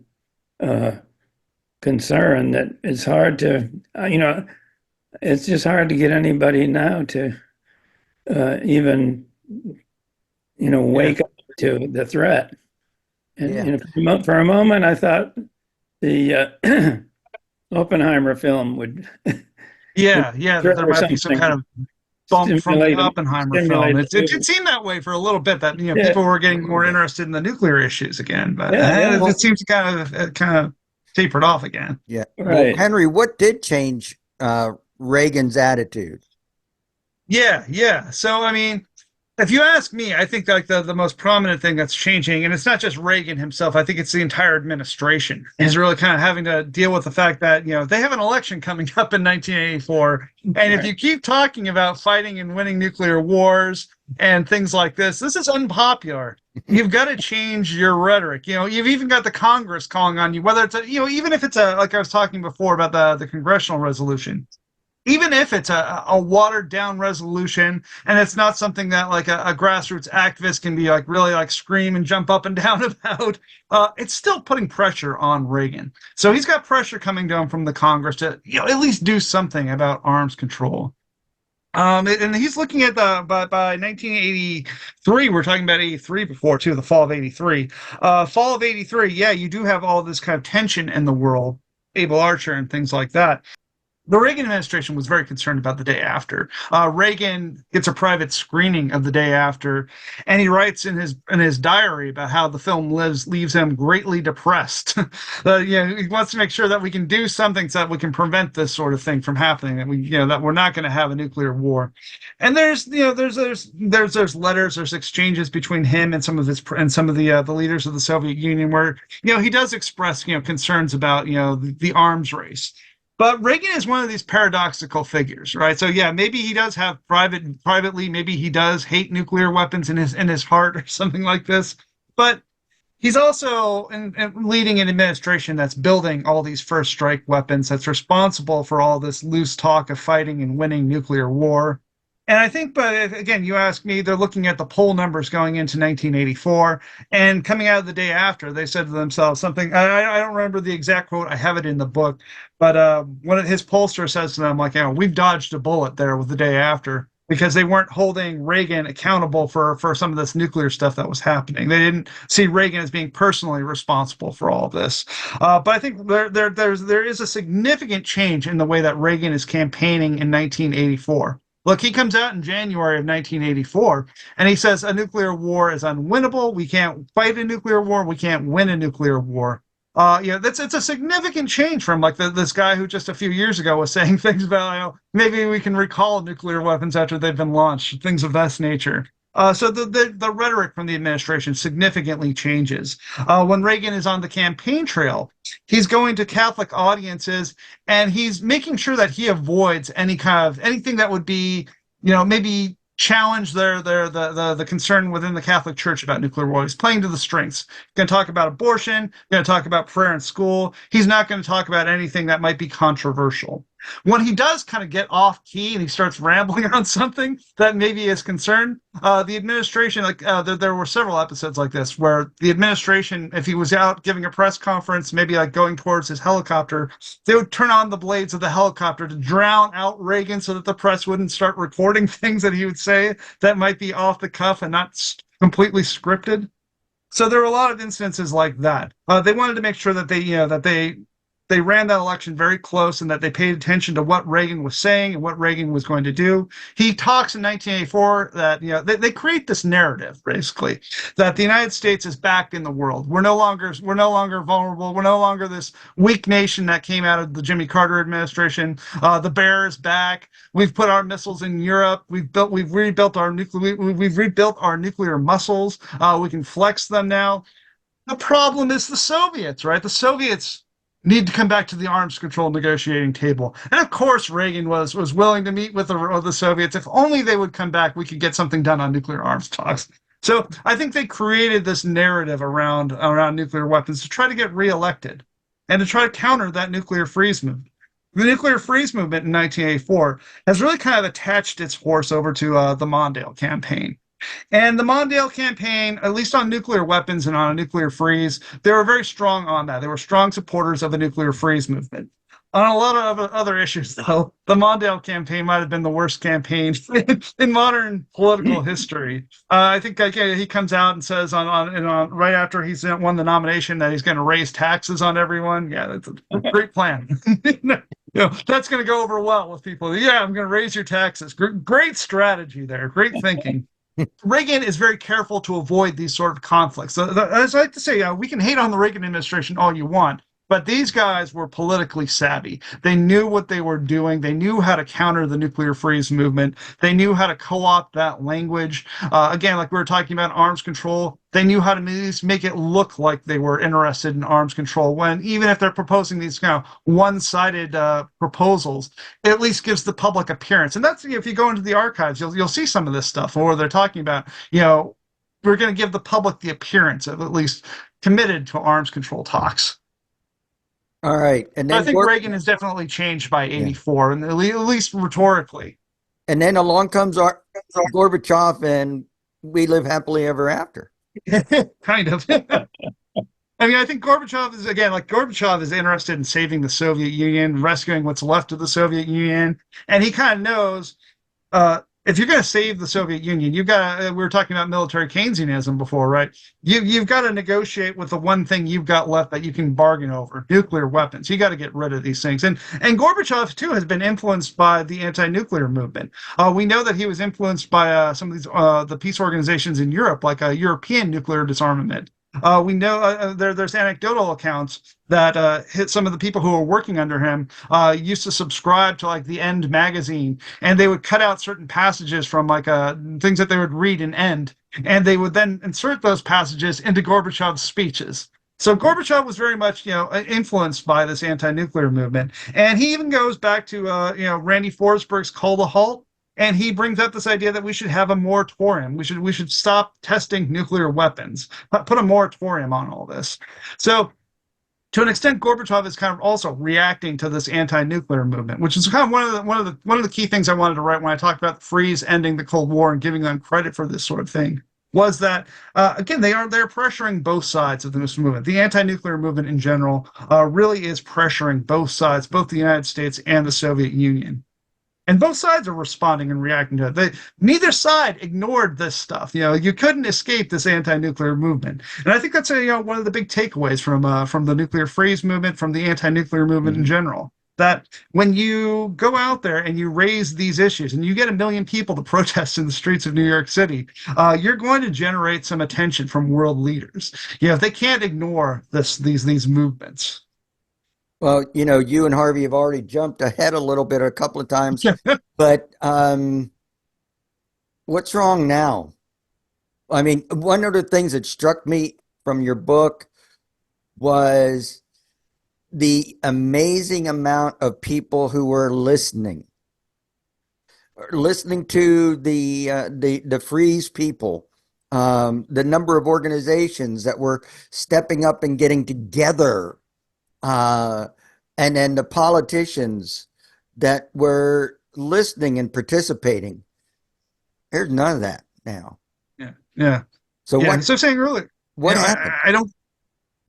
concern that it's hard to, it's just hard to get anybody now to even, wake up to the threat. And for a moment, I thought the Oppenheimer film would. Yeah, there might be some kind of bump from the Oppenheimer film. It seemed that way for a little bit, that people were getting more interested in the nuclear issues again, but it seems to kind of tapered off again. Yeah, right. Well, Henry, what did change Reagan's attitude? Yeah. So, I mean, if you ask me, I think like the most prominent thing that's changing, and it's not just Reagan himself, I think it's the entire administration is really kind of having to deal with the fact that, they have an election coming up in 1984. And if you keep talking about fighting and winning nuclear wars and things like this is unpopular. You've got to change your rhetoric. You've even got the Congress calling on you, whether it's even if it's like I was talking before about the congressional resolution. Even if it's a watered down resolution and it's not something that like a grassroots activist can be like really like scream and jump up and down about, it's still putting pressure on Reagan. So he's got pressure coming down from the Congress to at least do something about arms control. And he's looking at by 1983, we're talking about 83 before too, the fall of 83. Fall of 83, you do have all this kind of tension in the world, Able Archer and things like that. The Reagan administration was very concerned about the day after. Reagan gets a private screening of the day after, and he writes in his diary about how the film leaves him greatly depressed. He wants to make sure that we can do something so that we can prevent this sort of thing from happening. That that we're not going to have a nuclear war. And there's letters, there's exchanges between him and some of the leaders of the Soviet Union where he does express concerns about the arms race. But Reagan is one of these paradoxical figures, right? So maybe he does have privately, maybe he does hate nuclear weapons in his heart or something like this. But he's also leading an administration that's building all these first strike weapons, that's responsible for all this loose talk of fighting and winning nuclear war. And I think, but again, you ask me, they're looking at the poll numbers going into 1984 and coming out of the day after, they said to themselves something, I don't remember the exact quote, I have it in the book, but one of his pollster says to them, like, we've dodged a bullet there with the day after. because they weren't holding Reagan accountable for some of this nuclear stuff that was happening. They didn't see Reagan as being personally responsible for all of this. But I think there is a significant change in the way that Reagan is campaigning in 1984. Look, he comes out in January of 1984, and he says a nuclear war is unwinnable. We can't fight a nuclear war. We can't win a nuclear war. It's a significant change from like this guy who just a few years ago was saying things about, maybe we can recall nuclear weapons after they've been launched, things of that nature. So the rhetoric from the administration significantly changes. When Reagan is on the campaign trail, he's going to Catholic audiences and he's making sure that he avoids any kind of anything that would be, maybe challenge the concern within the Catholic Church about nuclear war. He's playing to the strengths. He's going to talk about abortion, going to talk about prayer in school. He's not going to talk about anything that might be controversial. When he does kind of get off key and he starts rambling on something that maybe is concern, the administration, there were several episodes like this where the administration, if he was out giving a press conference, maybe like going towards his helicopter, they would turn on the blades of the helicopter to drown out Reagan so that the press wouldn't start recording things that he would say that might be off the cuff and not completely scripted. So there were a lot of instances like that. They wanted to make sure that they ran that election very close and that they paid attention to what Reagan was saying and what Reagan was going to do. He talks in 1984 that, they create this narrative, basically, that the United States is back in the world. We're no longer vulnerable. We're no longer this weak nation that came out of the Jimmy Carter administration. The bear is back. We've put our missiles in Europe. We've rebuilt our nuclear muscles. We can flex them now. The problem is the Soviets, right? The Soviets need to come back to the arms control negotiating table. And of course, Reagan was willing to meet with the Soviets. If only they would come back, we could get something done on nuclear arms talks. So I think they created this narrative around nuclear weapons to try to get reelected and to try to counter that nuclear freeze movement. The nuclear freeze movement in 1984 has really kind of attached its horse over to the Mondale campaign. And the Mondale campaign, at least on nuclear weapons and on a nuclear freeze, they were very strong on that. They were strong supporters of the nuclear freeze movement. On a lot of other issues, though, the Mondale campaign might have been the worst campaign in modern political history. I think he comes out and says on right after he's won the nomination that he's going to raise taxes on everyone. Yeah, that's a great plan. That's going to go over well with people. Yeah, I'm going to raise your taxes. Great strategy there. Great thinking. Reagan is very careful to avoid these sort of conflicts. As I like to say, we can hate on the Reagan administration all you want, but these guys were politically savvy. They knew what they were doing. They knew how to counter the nuclear freeze movement. They knew how to co-opt that language. Again, like we were talking about arms control, they knew how to make it look like they were interested in arms control when, even if they're proposing these kind of one-sided proposals, it at least gives the public appearance. And that's, if you go into the archives, you'll see some of this stuff where they're talking about, we're going to give the public the appearance of at least committed to arms control talks. All right. And then I think Reagan has definitely changed by 84, and at least rhetorically. And then along comes our Gorbachev, and we live happily ever after. Kind of. I mean, I think Gorbachev is interested in saving the Soviet Union, rescuing what's left of the Soviet Union. And he kind of knows, if you're going to save the Soviet Union, you've got to, we were talking about military Keynesianism before, right? You've got to negotiate with the one thing you've got left that you can bargain over, nuclear weapons. You got to get rid of these things. And Gorbachev, too, has been influenced by the anti-nuclear movement. We know that he was influenced by some of these the peace organizations in Europe, like a European nuclear disarmament. We know there's anecdotal accounts that some of the people who were working under him used to subscribe to like the End magazine, and they would cut out certain passages from like things that they would read in End, and they would then insert those passages into Gorbachev's speeches. So Gorbachev was very much, influenced by this anti-nuclear movement, and he even goes back to Randy Forsberg's Call to Halt. And he brings up this idea that we should have a moratorium. We should stop testing nuclear weapons, put a moratorium on all this. So to an extent, Gorbachev is kind of also reacting to this anti-nuclear movement, which is kind of one of the key things I wanted to write when I talked about the freeze ending the Cold War and giving them credit for this sort of thing. Was that again they're pressuring both sides of this movement. The anti-nuclear movement in general really is pressuring both sides, both the United States and the Soviet Union. And both sides are responding and reacting to it. Neither side ignored this stuff. You couldn't escape this anti-nuclear movement, and I think that's one of the big takeaways from the nuclear freeze movement, from the anti-nuclear movement in general. That when you go out there and you raise these issues, and you get 1 million people to protest in the streets of New York City, you're going to generate some attention from world leaders. They can't ignore these movements. Well, you and Harvey have already jumped ahead a little bit a couple of times, but what's wrong now? I mean, one of the things that struck me from your book was the amazing amount of people who were listening to the freeze people, the number of organizations that were stepping up and getting together. And then the politicians that were listening and participating. There's none of that now. Yeah. So yeah. So saying earlier, what happened? I don't.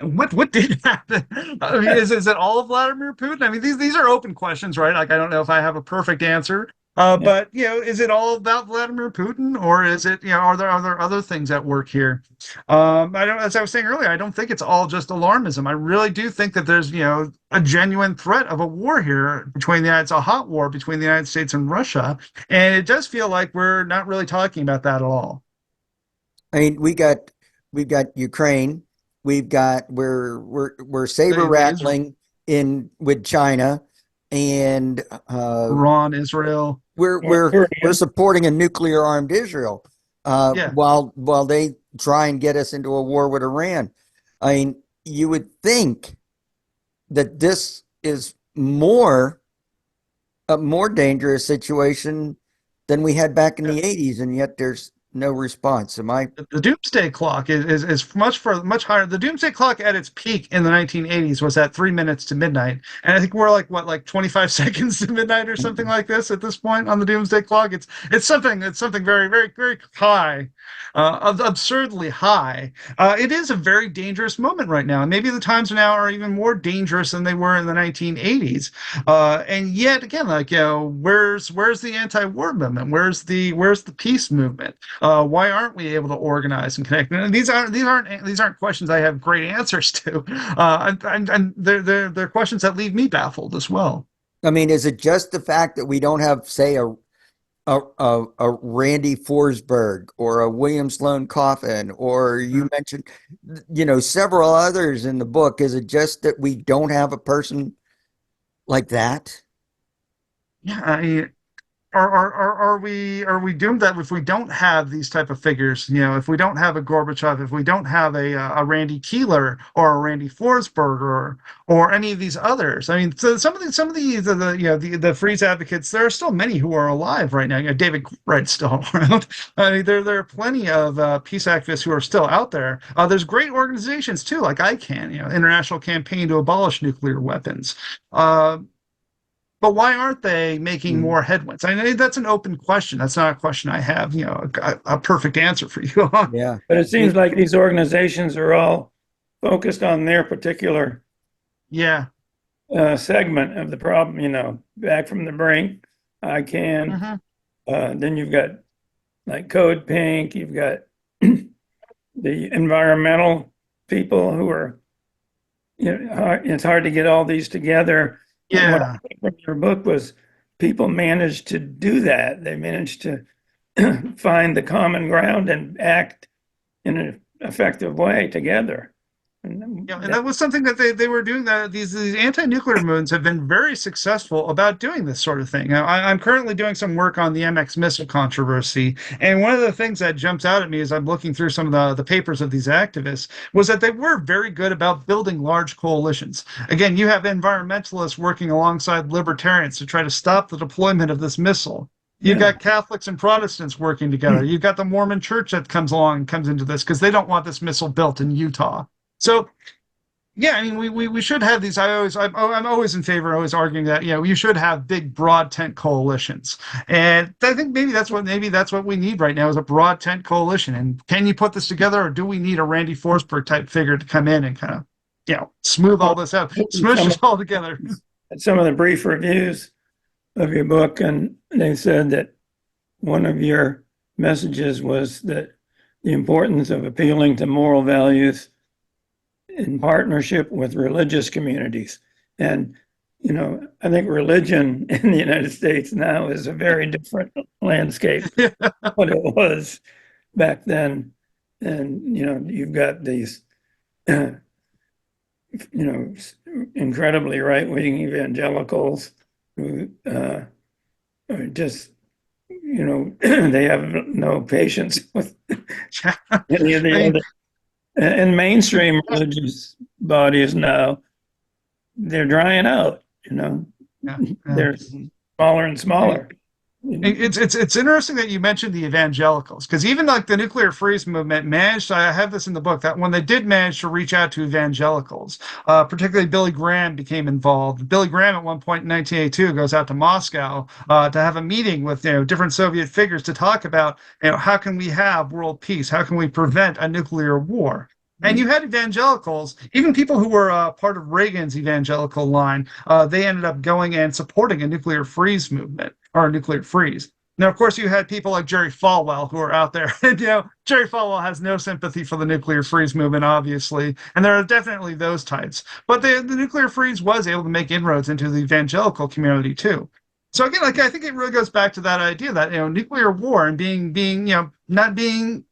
What did happen? I mean, is it all of Vladimir Putin? I mean, these are open questions, right? Like, I don't know if I have a perfect answer. But is it all about Vladimir Putin, or is it, are there other things at work here? I don't, as I was saying earlier, I don't think it's all just alarmism. I really do think that there's, a genuine threat of a war here it's a hot war between the United States and Russia, and it does feel like we're not really talking about that at all. I mean, we've got Ukraine, we're saber rattling in with China, and Iran, Israel. We're supporting a nuclear armed Israel, while they try and get us into a war with Iran. I mean, you would think that this is a more dangerous situation than we had back in the 80s, and yet there's no response. Am I? The doomsday clock is much higher. The doomsday clock at its peak in the 1980s was at 3 minutes to midnight, and I think we're like 25 seconds to midnight or something like this at this point on the doomsday clock. It's something very, very, very high, absurdly high. It is a very dangerous moment right now, and maybe the times now are even more dangerous than they were in the 1980s. And yet again, where's the anti-war movement? Where's the peace movement? Why aren't we able to organize and connect? And these aren't questions I have great answers to, and they're questions that leave me baffled as well. I mean, is it just the fact that we don't have, say, a Randy Forsberg or a William Sloane Coffin, or you mentioned, several others in the book? Is it just that we don't have a person like that? Yeah, are we doomed that if we don't have these type of figures? If we don't have a Gorbachev, if we don't have a Randy Keeler or a Randy Forsberg or any of these others. I mean, so some of the freeze advocates, there are still many who are alive right now. David Wright's still around. I mean, there are plenty of peace activists who are still out there. There's great organizations too, like ICAN, International Campaign to Abolish Nuclear Weapons. But why aren't they making more headwinds? I know that's an open question. That's not a question I have, a perfect answer for you on. Yeah. But it seems like these organizations are all focused on their particular segment of the problem, back from the brink, ICAN. Then you've got like Code Pink, you've got the environmental people who are, it's hard to get all these together. Yeah. What I think from your book was people managed to do that. They managed to find the common ground and act in an effective way together. And that was something that they were doing. That these anti-nuclear movements have been very successful about doing this sort of thing. I'm currently doing some work on the MX missile controversy, and one of the things that jumps out at me as I'm looking through some of the papers of these activists was that they were very good about building large coalitions. Again, you have environmentalists working alongside libertarians to try to stop the deployment of this missile. You've got Catholics and Protestants working together. You've got the Mormon Church that comes into this because they don't want this missile built in Utah. So, I mean, we should have these. I'm always in favor, always arguing that you should have big, broad tent coalitions, and I think maybe that's what we need right now is a broad tent coalition. And can you put this together, or do we need a Randy Forsberg type figure to come in and kind of smooth all this out, smush it all together? Some of the brief reviews of your book, and they said that one of your messages was that the importance of appealing to moral values in partnership with religious communities. And, I think religion in the United States now is a very different landscape than what it was back then. And, you've got these, incredibly right-wing evangelicals who are just, they have no patience with any of the other. And mainstream religious bodies now, they're drying out, yeah, they're smaller and smaller. It's interesting that you mentioned the evangelicals, because even like the nuclear freeze movement managed, I have this in the book, that when they did manage to reach out to evangelicals, particularly Billy Graham became involved. Billy Graham at one point in 1982 goes out to Moscow to have a meeting with different Soviet figures to talk about how can we have world peace, how can we prevent a nuclear war. And you had evangelicals, even people who were part of Reagan's evangelical line, they ended up going and supporting a nuclear freeze movement or a nuclear freeze. Now, of course, you had people like Jerry Falwell who are out there. And, Jerry Falwell has no sympathy for the nuclear freeze movement, obviously. And there are definitely those types. But the nuclear freeze was able to make inroads into the evangelical community, too. So, again, like I think it really goes back to that idea that, nuclear war and being not being,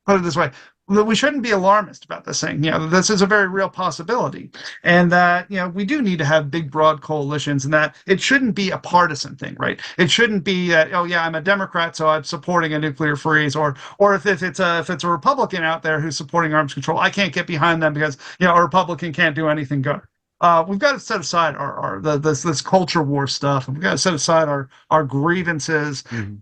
put it this way, we shouldn't be alarmist about this thing. This is a very real possibility, and that we do need to have big, broad coalitions, and that it shouldn't be a partisan thing, right? It shouldn't be that I'm a Democrat, so I'm supporting a nuclear freeze, or if it's a Republican out there who's supporting arms control, I can't get behind them because a Republican can't do anything good. We've got to set aside this culture war stuff, and we've got to set aside our grievances. Mm-hmm.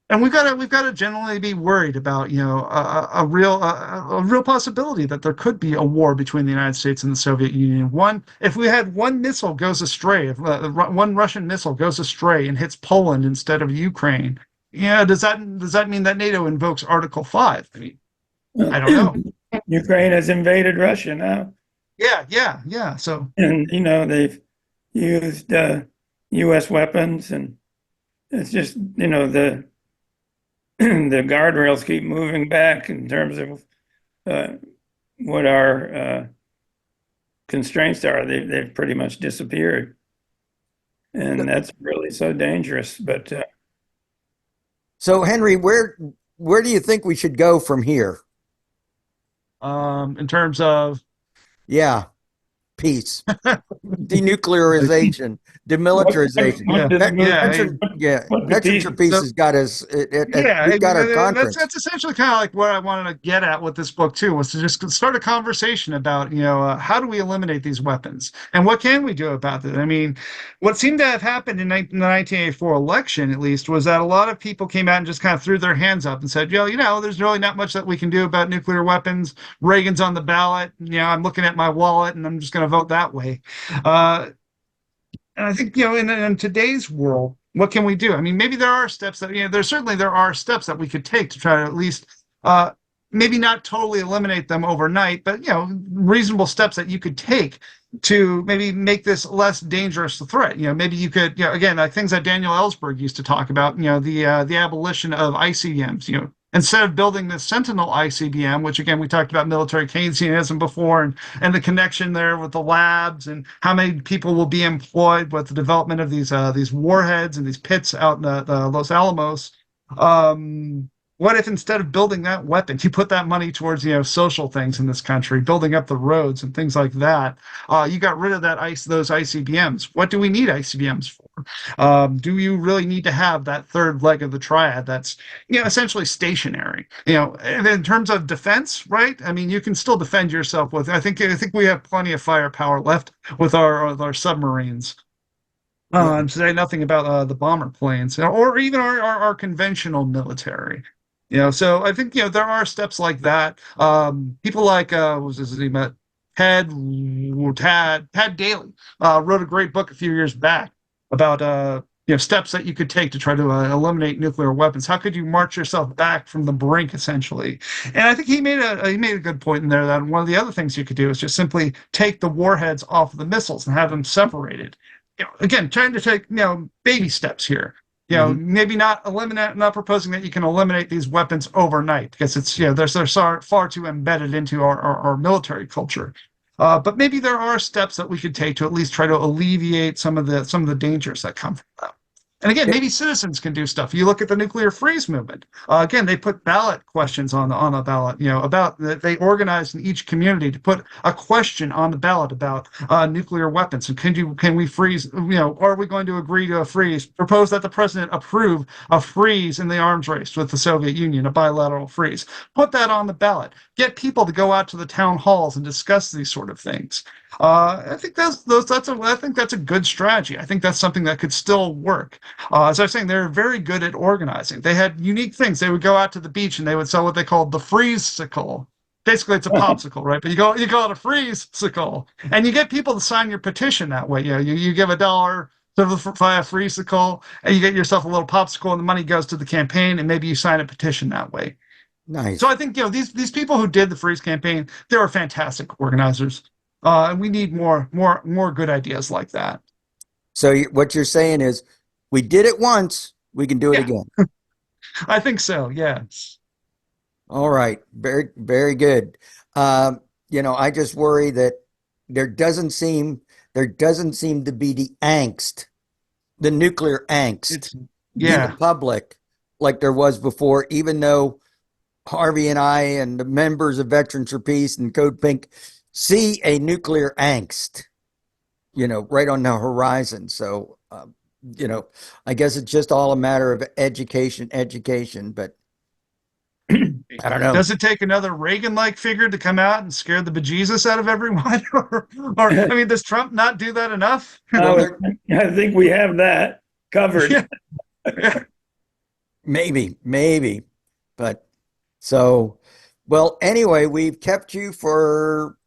And we've got to generally be worried about a real possibility that there could be a war between the United States and the Soviet Union. If we had one missile goes astray, if one Russian missile goes astray and hits Poland instead of Ukraine, does that mean that NATO invokes Article 5? I mean, I don't know. Ukraine has invaded Russia now. Yeah. So and they've used U.S. weapons, and it's just the guardrails keep moving back in terms of what our constraints are. They've pretty much disappeared, and that's really so dangerous. But so, Henry, where do you think we should go from here? In terms of peace, denuclearization, demilitarization. Veterans for Peace has got us. We've got our conference. That's essentially kind of like what I wanted to get at with this book too, was to just start a conversation about how do we eliminate these weapons and what can we do about it. I mean, what seemed to have happened in the 1984 election, at least, was that a lot of people came out and just kind of threw their hands up and said, there's really not much that we can do about nuclear weapons. Reagan's on the ballot. I'm looking at my wallet and I'm just going to vote that way. And I think, in today's world, what can we do? I mean, maybe there are steps that, there are steps that we could take to try to at least, maybe not totally eliminate them overnight, but, reasonable steps that you could take to maybe make this less dangerous a threat. Maybe you could, again, like things that Daniel Ellsberg used to talk about, the abolition of ICBMs, instead of building this Sentinel ICBM, which again, we talked about military Keynesianism before and the connection there with the labs and how many people will be employed with the development of these warheads and these pits out in the Los Alamos. What if instead of building that weapon, you put that money towards, social things in this country, building up the roads and things like that? You got rid of those ICBMs. What do we need ICBMs for? Do you really need to have that third leg of the triad that's, essentially stationary? In terms of defense, right? I mean, you can still defend yourself with. I think we have plenty of firepower left with our submarines. To say nothing about the bomber planes, or even our conventional military. So I think there are steps like that. People like what was his name? Tad Daly wrote a great book a few years back about steps that you could take to try to eliminate nuclear weapons. How could you march yourself back from the brink, essentially? And I think he made a good point in there that one of the other things you could do is just simply take the warheads off of the missiles and have them separated. again, trying to take, baby steps here. Maybe not proposing that you can eliminate these weapons overnight because it's, they're far too embedded into our military culture. But maybe there are steps that we could take to at least try to alleviate some of the dangers that come from that. And again, maybe citizens can do stuff. You look at the nuclear freeze movement. Again, they put ballot questions on a ballot. They organized in each community to put a question on the ballot about nuclear weapons. And can we freeze? Are we going to agree to a freeze? Propose that the president approve a freeze in the arms race with the Soviet Union, a bilateral freeze. Put that on the ballot. Get people to go out to the town halls and discuss these sort of things. I think I think that's a good strategy. I think that's something that could still work. As I was saying, they're very good at organizing. They had unique things. They would go out to the beach and they would sell what they called the freeze-sicle. Basically, it's a popsicle, right? But you call it a freeze-sicle, and you get people to sign your petition that way. You give $1 to buy a freeze-sicle, and you get yourself a little popsicle, and the money goes to the campaign, and maybe you sign a petition that way. Nice. So I think these people who did the freeze campaign, they were fantastic organizers. And we need more good ideas like that. So what you're saying is, we did it once, we can do it again. I think so. Yeah. All right. Very, very good. I just worry that there doesn't seem to be the angst, the nuclear angst in the public like there was before, even though Harvey and I and the members of Veterans for Peace and Code Pink see a nuclear angst, right on the horizon. So, I guess it's just all a matter of education, but I don't know. Does it take another Reagan-like figure to come out and scare the bejesus out of everyone? or I mean, does Trump not do that enough? I think we have that covered. Yeah. Maybe. But so, well, anyway, we've kept you for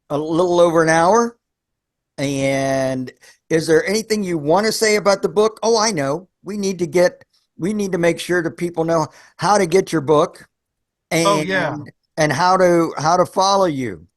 a little over an hour. And is there anything you want to say about the book? Oh, I know. We need to make sure that people know how to get your book and how to follow you.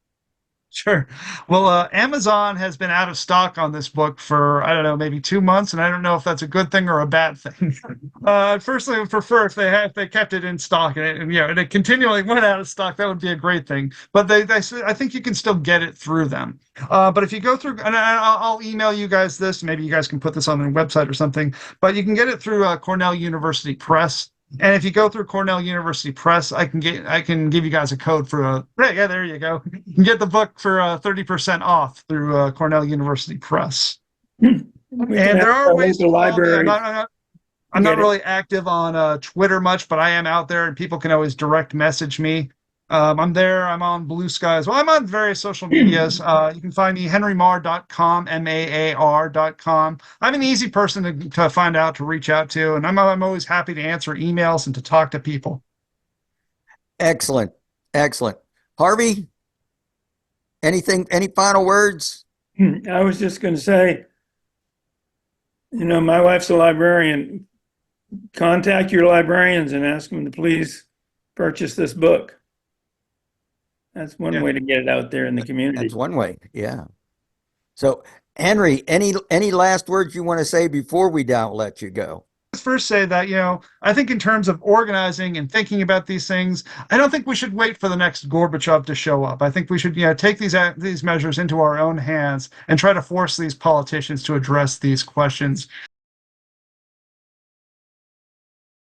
Sure. Well, Amazon has been out of stock on this book for, I don't know, maybe 2 months, and I don't know if that's a good thing or a bad thing. Personally, I would prefer if they kept it in stock and it continually went out of stock. That would be a great thing. But I think you can still get it through them. But if you go through, and I'll email you guys this, maybe you guys can put this on their website or something. But you can get it through Cornell University Press. And if you go through Cornell University Press, I can give you guys a code for there you go. You can get the book for 30% off through Cornell University Press. And there are ways to library. I'm not really active on Twitter much, but I am out there, and people can always direct message me. I'm there. I'm on Blue Sky as well. I'm on various social medias. You can find me henrymaar.com, MAAR.com. I'm an easy person to find out, to reach out to, and I'm always happy to answer emails and to talk to people. Excellent. Harvey, any final words? I was just going to say, my wife's a librarian. Contact your librarians and ask them to please purchase this book. That's one way to get it out there in the community. That's one way, yeah. So, Henry, any last words you want to say before we let you go? Let's first say that, I think in terms of organizing and thinking about these things, I don't think we should wait for the next Gorbachev to show up. I think we should, take these measures into our own hands and try to force these politicians to address these questions.